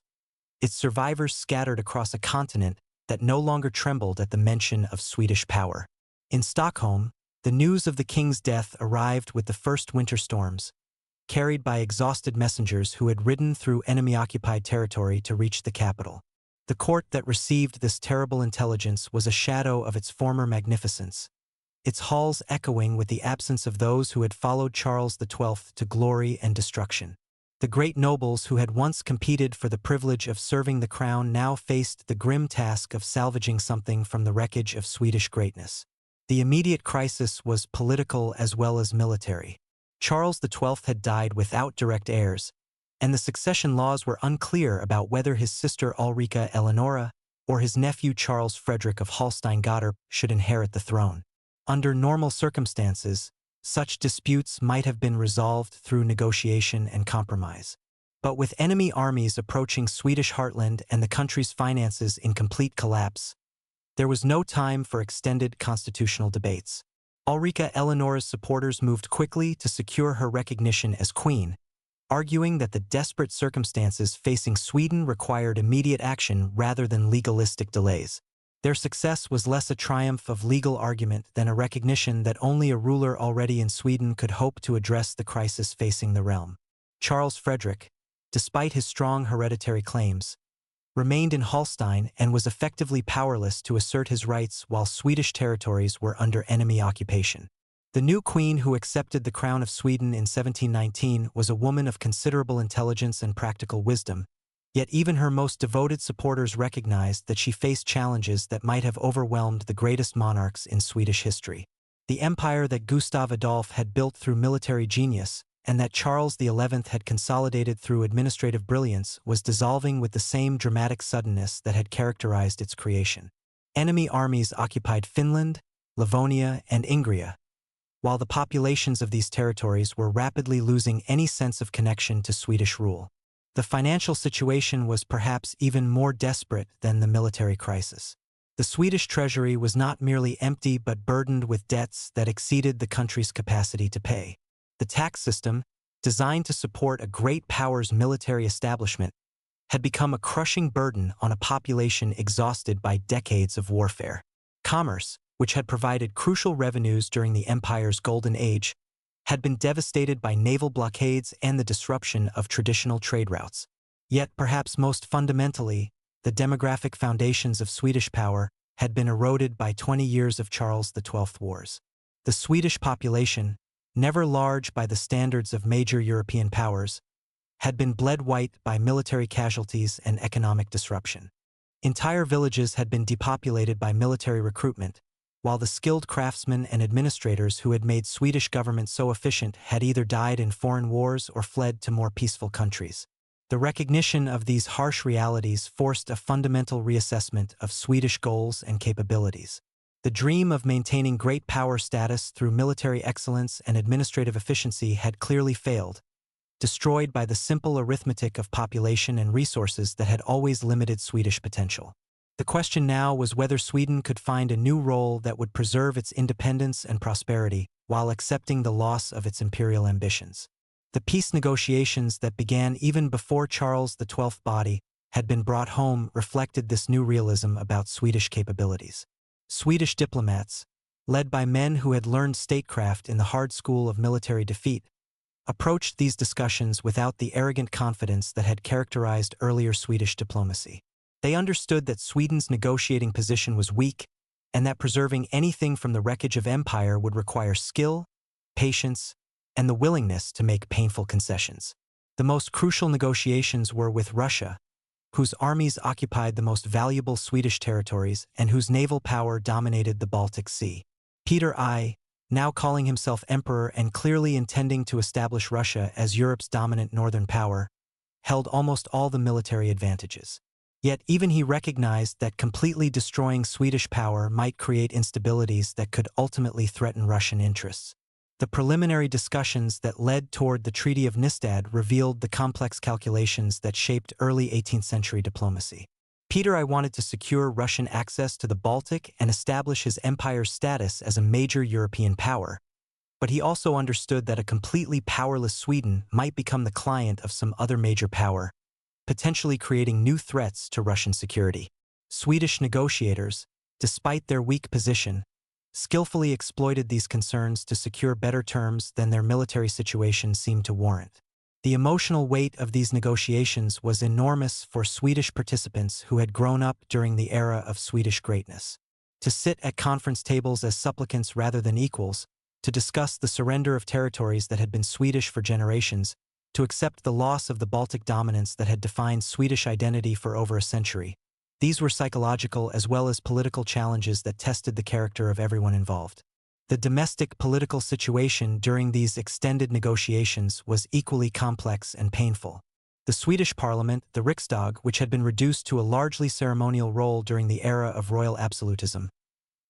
its survivors scattered across a continent that no longer trembled at the mention of Swedish power. In Stockholm, the news of the king's death arrived with the first winter storms, carried by exhausted messengers who had ridden through enemy-occupied territory to reach the capital. The court that received this terrible intelligence was a shadow of its former magnificence, its halls echoing with the absence of those who had followed Charles XII to glory and destruction. The great nobles who had once competed for the privilege of serving the crown now faced the grim task of salvaging something from the wreckage of Swedish greatness. The immediate crisis was political as well as military. Charles XII had died without direct heirs, and the succession laws were unclear about whether his sister Ulrika Eleonora or his nephew Charles Frederick of Holstein-Gottorp should inherit the throne. Under normal circumstances, such disputes might have been resolved through negotiation and compromise. But with enemy armies approaching Swedish heartland and the country's finances in complete collapse, there was no time for extended constitutional debates. Ulrika Eleonora's supporters moved quickly to secure her recognition as queen, arguing that the desperate circumstances facing Sweden required immediate action rather than legalistic delays. Their success was less a triumph of legal argument than a recognition that only a ruler already in Sweden could hope to address the crisis facing the realm. Charles Frederick, despite his strong hereditary claims, remained in Holstein and was effectively powerless to assert his rights while Swedish territories were under enemy occupation. The new queen who accepted the crown of Sweden in 1719 was a woman of considerable intelligence and practical wisdom, yet even her most devoted supporters recognized that she faced challenges that might have overwhelmed the greatest monarchs in Swedish history. The empire that Gustav Adolf had built through military genius and that Charles XI had consolidated through administrative brilliance was dissolving with the same dramatic suddenness that had characterized its creation. Enemy armies occupied Finland, Livonia, and Ingria, while the populations of these territories were rapidly losing any sense of connection to Swedish rule. The financial situation was perhaps even more desperate than the military crisis. The Swedish treasury was not merely empty but burdened with debts that exceeded the country's capacity to pay. The tax system, designed to support a great power's military establishment, had become a crushing burden on a population exhausted by decades of warfare. Commerce, which had provided crucial revenues during the empire's golden age, had been devastated by naval blockades and the disruption of traditional trade routes. Yet, perhaps most fundamentally, the demographic foundations of Swedish power had been eroded by 20 years of Charles XII wars. The Swedish population, never large by the standards of major European powers, had been bled white by military casualties and economic disruption. Entire villages had been depopulated by military recruitment, while the skilled craftsmen and administrators who had made Swedish government so efficient had either died in foreign wars or fled to more peaceful countries. The recognition of these harsh realities forced a fundamental reassessment of Swedish goals and capabilities. The dream of maintaining great power status through military excellence and administrative efficiency had clearly failed, destroyed by the simple arithmetic of population and resources that had always limited Swedish potential. The question now was whether Sweden could find a new role that would preserve its independence and prosperity while accepting the loss of its imperial ambitions. The peace negotiations that began even before Charles XII's body had been brought home reflected this new realism about Swedish capabilities. Swedish diplomats, led by men who had learned statecraft in the hard school of military defeat, approached these discussions without the arrogant confidence that had characterized earlier Swedish diplomacy. They understood that Sweden's negotiating position was weak and that preserving anything from the wreckage of empire would require skill, patience, and the willingness to make painful concessions. The most crucial negotiations were with Russia, whose armies occupied the most valuable Swedish territories and whose naval power dominated the Baltic Sea. Peter I, now calling himself emperor and clearly intending to establish Russia as Europe's dominant northern power, held almost all the military advantages. Yet even he recognized that completely destroying Swedish power might create instabilities that could ultimately threaten Russian interests. The preliminary discussions that led toward the Treaty of Nystad revealed the complex calculations that shaped early 18th century diplomacy. Peter I wanted to secure Russian access to the Baltic and establish his empire's status as a major European power, but he also understood that a completely powerless Sweden might become the client of some other major power, potentially creating new threats to Russian security. Swedish negotiators, despite their weak position, skillfully exploited these concerns to secure better terms than their military situation seemed to warrant. The emotional weight of these negotiations was enormous for Swedish participants who had grown up during the era of Swedish greatness. To sit at conference tables as supplicants rather than equals, to discuss the surrender of territories that had been Swedish for generations, to accept the loss of the Baltic dominance that had defined Swedish identity for over a century. These were psychological as well as political challenges that tested the character of everyone involved. The domestic political situation during these extended negotiations was equally complex and painful. The Swedish parliament, the Riksdag, which had been reduced to a largely ceremonial role during the era of royal absolutism,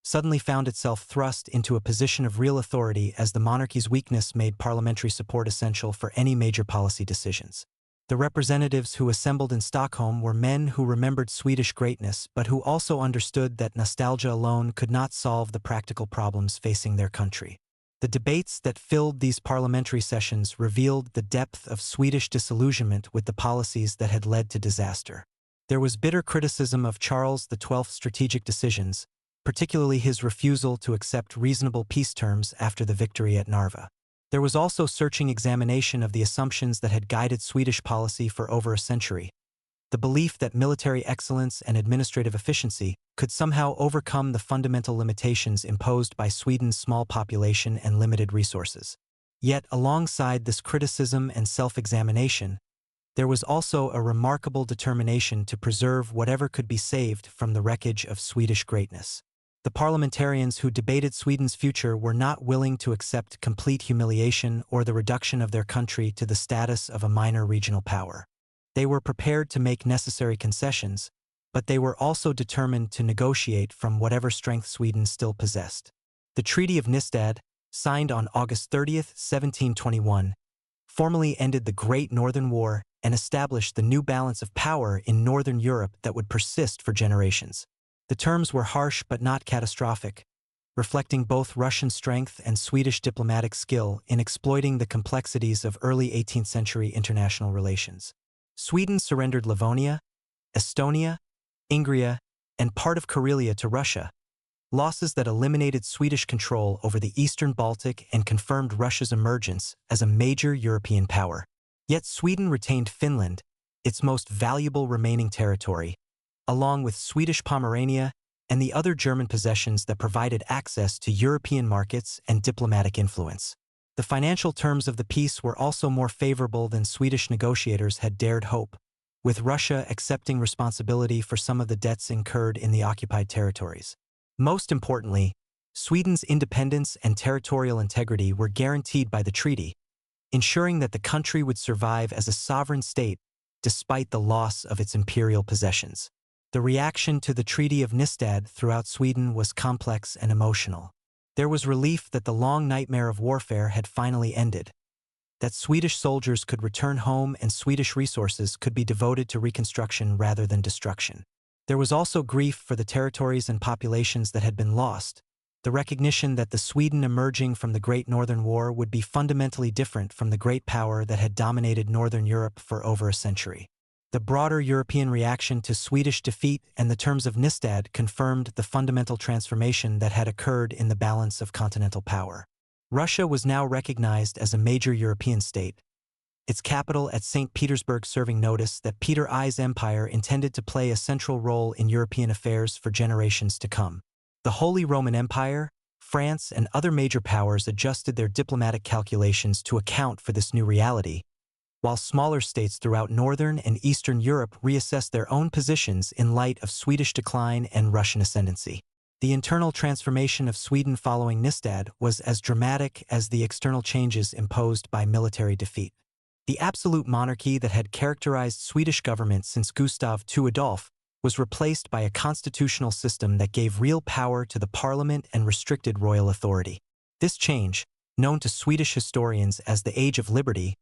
suddenly found itself thrust into a position of real authority as the monarchy's weakness made parliamentary support essential for any major policy decisions. The representatives who assembled in Stockholm were men who remembered Swedish greatness but who also understood that nostalgia alone could not solve the practical problems facing their country. The debates that filled these parliamentary sessions revealed the depth of Swedish disillusionment with the policies that had led to disaster. There was bitter criticism of Charles XII's strategic decisions, particularly his refusal to accept reasonable peace terms after the victory at Narva. There was also searching examination of the assumptions that had guided Swedish policy for over a century. The belief that military excellence and administrative efficiency could somehow overcome the fundamental limitations imposed by Sweden's small population and limited resources. Yet, alongside this criticism and self-examination, there was also a remarkable determination to preserve whatever could be saved from the wreckage of Swedish greatness. The parliamentarians who debated Sweden's future were not willing to accept complete humiliation or the reduction of their country to the status of a minor regional power. They were prepared to make necessary concessions, but they were also determined to negotiate from whatever strength Sweden still possessed. The Treaty of Nystad, signed on August 30, 1721, formally ended the Great Northern War and established the new balance of power in Northern Europe that would persist for generations. The terms were harsh but not catastrophic, reflecting both Russian strength and Swedish diplomatic skill in exploiting the complexities of early 18th century international relations. Sweden surrendered Livonia, Estonia, Ingria, and part of Karelia to Russia, losses that eliminated Swedish control over the eastern Baltic and confirmed Russia's emergence as a major European power. Yet Sweden retained Finland, its most valuable remaining territory, along with Swedish Pomerania and the other German possessions that provided access to European markets and diplomatic influence. The financial terms of the peace were also more favorable than Swedish negotiators had dared hope, with Russia accepting responsibility for some of the debts incurred in the occupied territories. Most importantly, Sweden's independence and territorial integrity were guaranteed by the treaty, ensuring that the country would survive as a sovereign state despite the loss of its imperial possessions. The reaction to the Treaty of Nystad throughout Sweden was complex and emotional. There was relief that the long nightmare of warfare had finally ended, that Swedish soldiers could return home and Swedish resources could be devoted to reconstruction rather than destruction. There was also grief for the territories and populations that had been lost, the recognition that the Sweden emerging from the Great Northern War would be fundamentally different from the great power that had dominated Northern Europe for over a century. The broader European reaction to Swedish defeat and the terms of Nystad confirmed the fundamental transformation that had occurred in the balance of continental power. Russia was now recognized as a major European state, its capital at St. Petersburg serving notice that Peter I's empire intended to play a central role in European affairs for generations to come. The Holy Roman Empire, France, and other major powers adjusted their diplomatic calculations to account for this new reality, while smaller states throughout Northern and Eastern Europe reassessed their own positions in light of Swedish decline and Russian ascendancy. The internal transformation of Sweden following Nystad was as dramatic as the external changes imposed by military defeat. The absolute monarchy that had characterized Swedish government since Gustav II Adolf was replaced by a constitutional system that gave real power to the parliament and restricted royal authority. This change, known to Swedish historians as the Age of Liberty,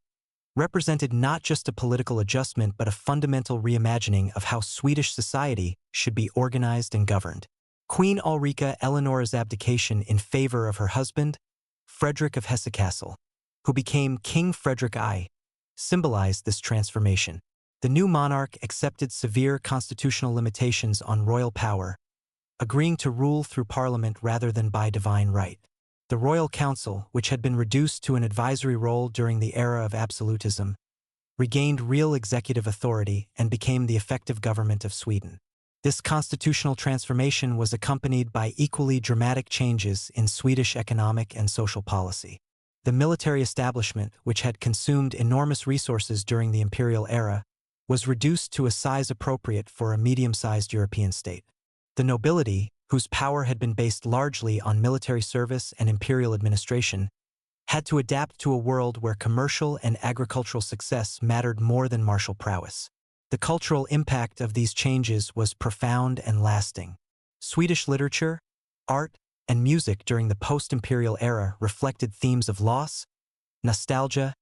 represented not just a political adjustment but a fundamental reimagining of how Swedish society should be organized and governed. Queen Ulrika Eleonora's abdication in favor of her husband, Frederick of Hesse-Kassel, who became King Frederick I, symbolized this transformation. The new monarch accepted severe constitutional limitations on royal power, agreeing to rule through parliament rather than by divine right. The Royal Council, which had been reduced to an advisory role during the era of absolutism, regained real executive authority and became the effective government of Sweden. This constitutional transformation was accompanied by equally dramatic changes in Swedish economic and social policy. The military establishment, which had consumed enormous resources during the imperial era, was reduced to a size appropriate for a medium-sized European state. The nobility, whose power had been based largely on military service and imperial administration, had to adapt to a world where commercial and agricultural success mattered more than martial prowess. The cultural impact of these changes was profound and lasting. Swedish literature, art, and music during the post-imperial era reflected themes of loss, nostalgia,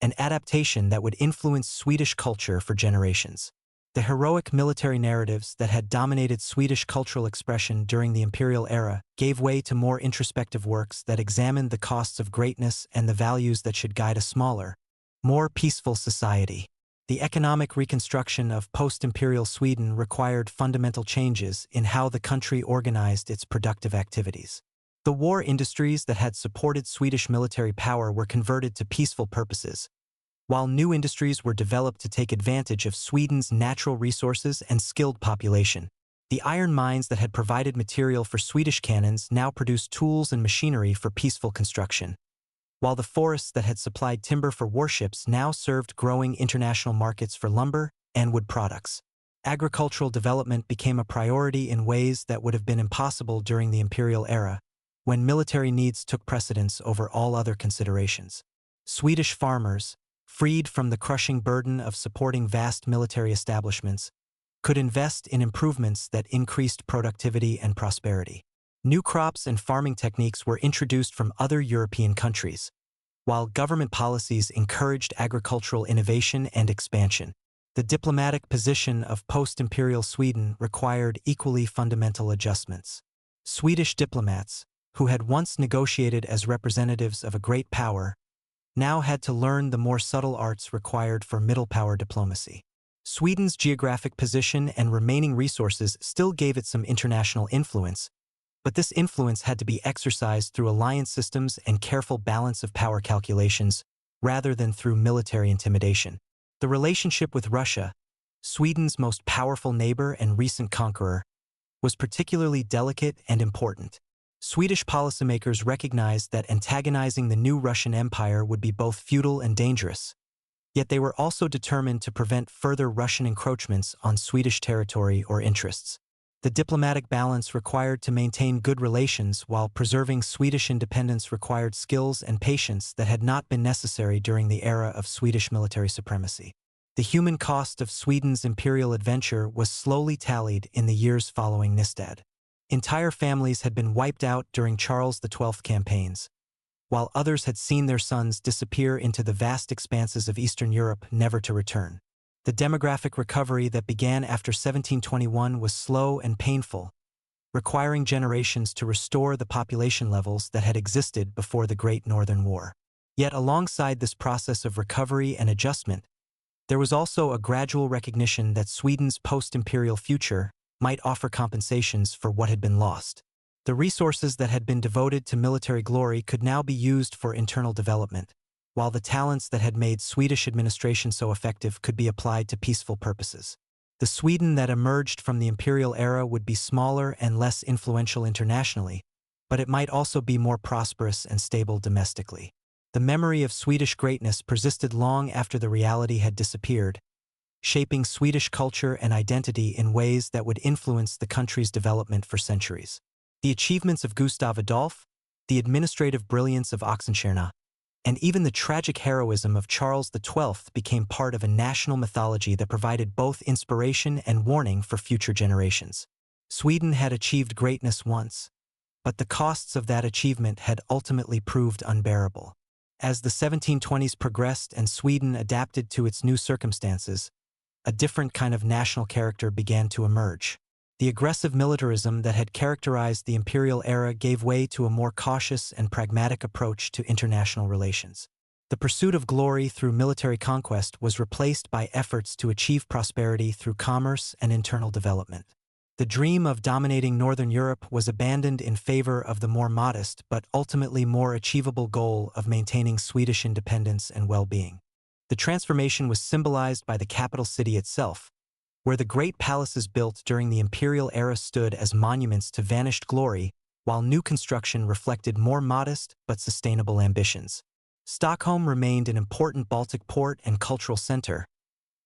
and adaptation that would influence Swedish culture for generations. The heroic military narratives that had dominated Swedish cultural expression during the imperial era gave way to more introspective works that examined the costs of greatness and the values that should guide a smaller, more peaceful society. The economic reconstruction of post-imperial Sweden required fundamental changes in how the country organized its productive activities. The war industries that had supported Swedish military power were converted to peaceful purposes, while new industries were developed to take advantage of Sweden's natural resources and skilled population. The iron mines that had provided material for Swedish cannons now produced tools and machinery for peaceful construction, while the forests that had supplied timber for warships now served growing international markets for lumber and wood products. Agricultural development became a priority in ways that would have been impossible during the imperial era, when military needs took precedence over all other considerations. Swedish farmers, freed from the crushing burden of supporting vast military establishments, could invest in improvements that increased productivity and prosperity. New crops and farming techniques were introduced from other European countries, while government policies encouraged agricultural innovation and expansion. The diplomatic position of post-imperial Sweden required equally fundamental adjustments. Swedish diplomats, who had once negotiated as representatives of a great power, now had to learn the more subtle arts required for middle-power diplomacy. Sweden's geographic position and remaining resources still gave it some international influence, but this influence had to be exercised through alliance systems and careful balance of power calculations, rather than through military intimidation. The relationship with Russia, Sweden's most powerful neighbor and recent conqueror, was particularly delicate and important. Swedish policymakers recognized that antagonizing the new Russian Empire would be both futile and dangerous, yet they were also determined to prevent further Russian encroachments on Swedish territory or interests. The diplomatic balance required to maintain good relations while preserving Swedish independence required skills and patience that had not been necessary during the era of Swedish military supremacy. The human cost of Sweden's imperial adventure was slowly tallied in the years following Nystad. Entire families had been wiped out during Charles XII campaigns, while others had seen their sons disappear into the vast expanses of Eastern Europe never to return. The demographic recovery that began after 1721 was slow and painful, requiring generations to restore the population levels that had existed before the Great Northern War. Yet alongside this process of recovery and adjustment, There was also a gradual recognition that Sweden's post-imperial future might offer compensations for what had been lost. The resources that had been devoted to military glory could now be used for internal development, while the talents that had made Swedish administration so effective could be applied to peaceful purposes. The Sweden that emerged from the imperial era would be smaller and less influential internationally, but it might also be more prosperous and stable domestically. The memory of Swedish greatness persisted long after the reality had disappeared, shaping Swedish culture and identity in ways that would influence the country's development for centuries. The achievements of Gustav Adolf, the administrative brilliance of Oxenstierna, and even the tragic heroism of Charles XII became part of a national mythology that provided both inspiration and warning for future generations. Sweden had achieved greatness once, but the costs of that achievement had ultimately proved unbearable. As the 1720s progressed and Sweden adapted to its new circumstances, a different kind of national character began to emerge. The aggressive militarism that had characterized the imperial era gave way to a more cautious and pragmatic approach to international relations. The pursuit of glory through military conquest was replaced by efforts to achieve prosperity through commerce and internal development. The dream of dominating Northern Europe was abandoned in favor of the more modest but ultimately more achievable goal of maintaining Swedish independence and well-being. The transformation was symbolized by the capital city itself, where the great palaces built during the imperial era stood as monuments to vanished glory, while new construction reflected more modest but sustainable ambitions. Stockholm remained an important Baltic port and cultural center,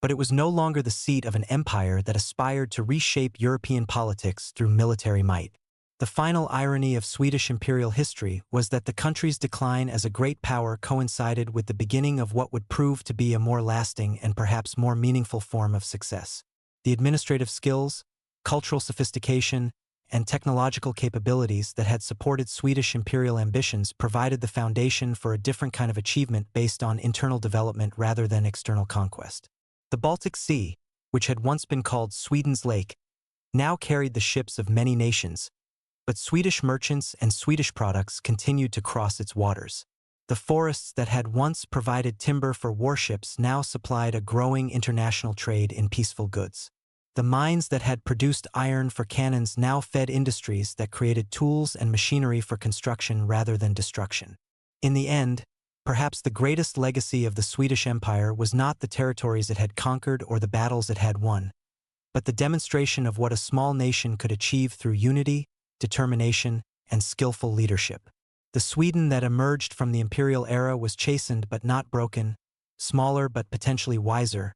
but it was no longer the seat of an empire that aspired to reshape European politics through military might. The final irony of Swedish imperial history was that the country's decline as a great power coincided with the beginning of what would prove to be a more lasting and perhaps more meaningful form of success. The administrative skills, cultural sophistication, and technological capabilities that had supported Swedish imperial ambitions provided the foundation for a different kind of achievement based on internal development rather than external conquest. The Baltic Sea, which had once been called Sweden's Lake, now carried the ships of many nations, but Swedish merchants and Swedish products continued to cross its waters. The forests that had once provided timber for warships now supplied a growing international trade in peaceful goods. The mines that had produced iron for cannons now fed industries that created tools and machinery for construction rather than destruction. In the end, perhaps the greatest legacy of the Swedish Empire was not the territories it had conquered or the battles it had won, but the demonstration of what a small nation could achieve through unity, determination, and skillful leadership. The Sweden that emerged from the imperial era was chastened but not broken, smaller but potentially wiser,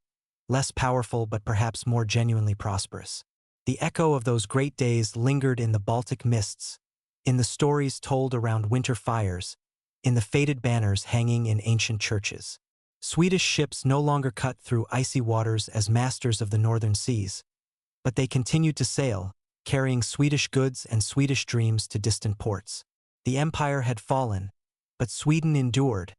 less powerful but perhaps more genuinely prosperous. The echo of those great days lingered in the Baltic mists, in the stories told around winter fires, in the faded banners hanging in ancient churches. Swedish ships no longer cut through icy waters as masters of the northern seas, but they continued to sail, carrying Swedish goods and Swedish dreams to distant ports. The empire had fallen, but Sweden endured,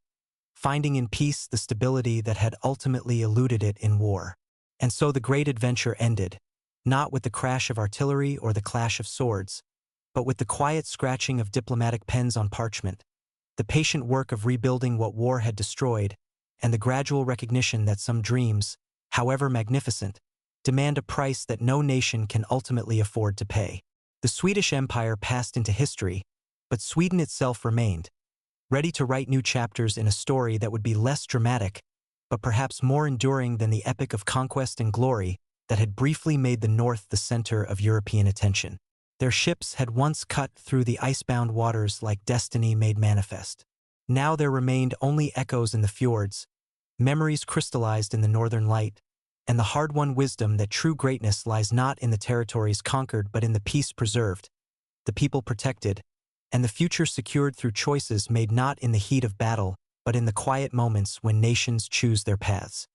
finding in peace the stability that had ultimately eluded it in war. And so the great adventure ended, not with the crash of artillery or the clash of swords, but with the quiet scratching of diplomatic pens on parchment, the patient work of rebuilding what war had destroyed, and the gradual recognition that some dreams, however magnificent, demand a price that no nation can ultimately afford to pay. The Swedish Empire passed into history, but Sweden itself remained, ready to write new chapters in a story that would be less dramatic, but perhaps more enduring than the epic of conquest and glory that had briefly made the North the center of European attention. Their ships had once cut through the icebound waters like destiny made manifest. Now there remained only echoes in the fjords, memories crystallized in the northern light, and the hard-won wisdom that true greatness lies not in the territories conquered but in the peace preserved, the people protected, and the future secured through choices made not in the heat of battle, but in the quiet moments when nations choose their paths.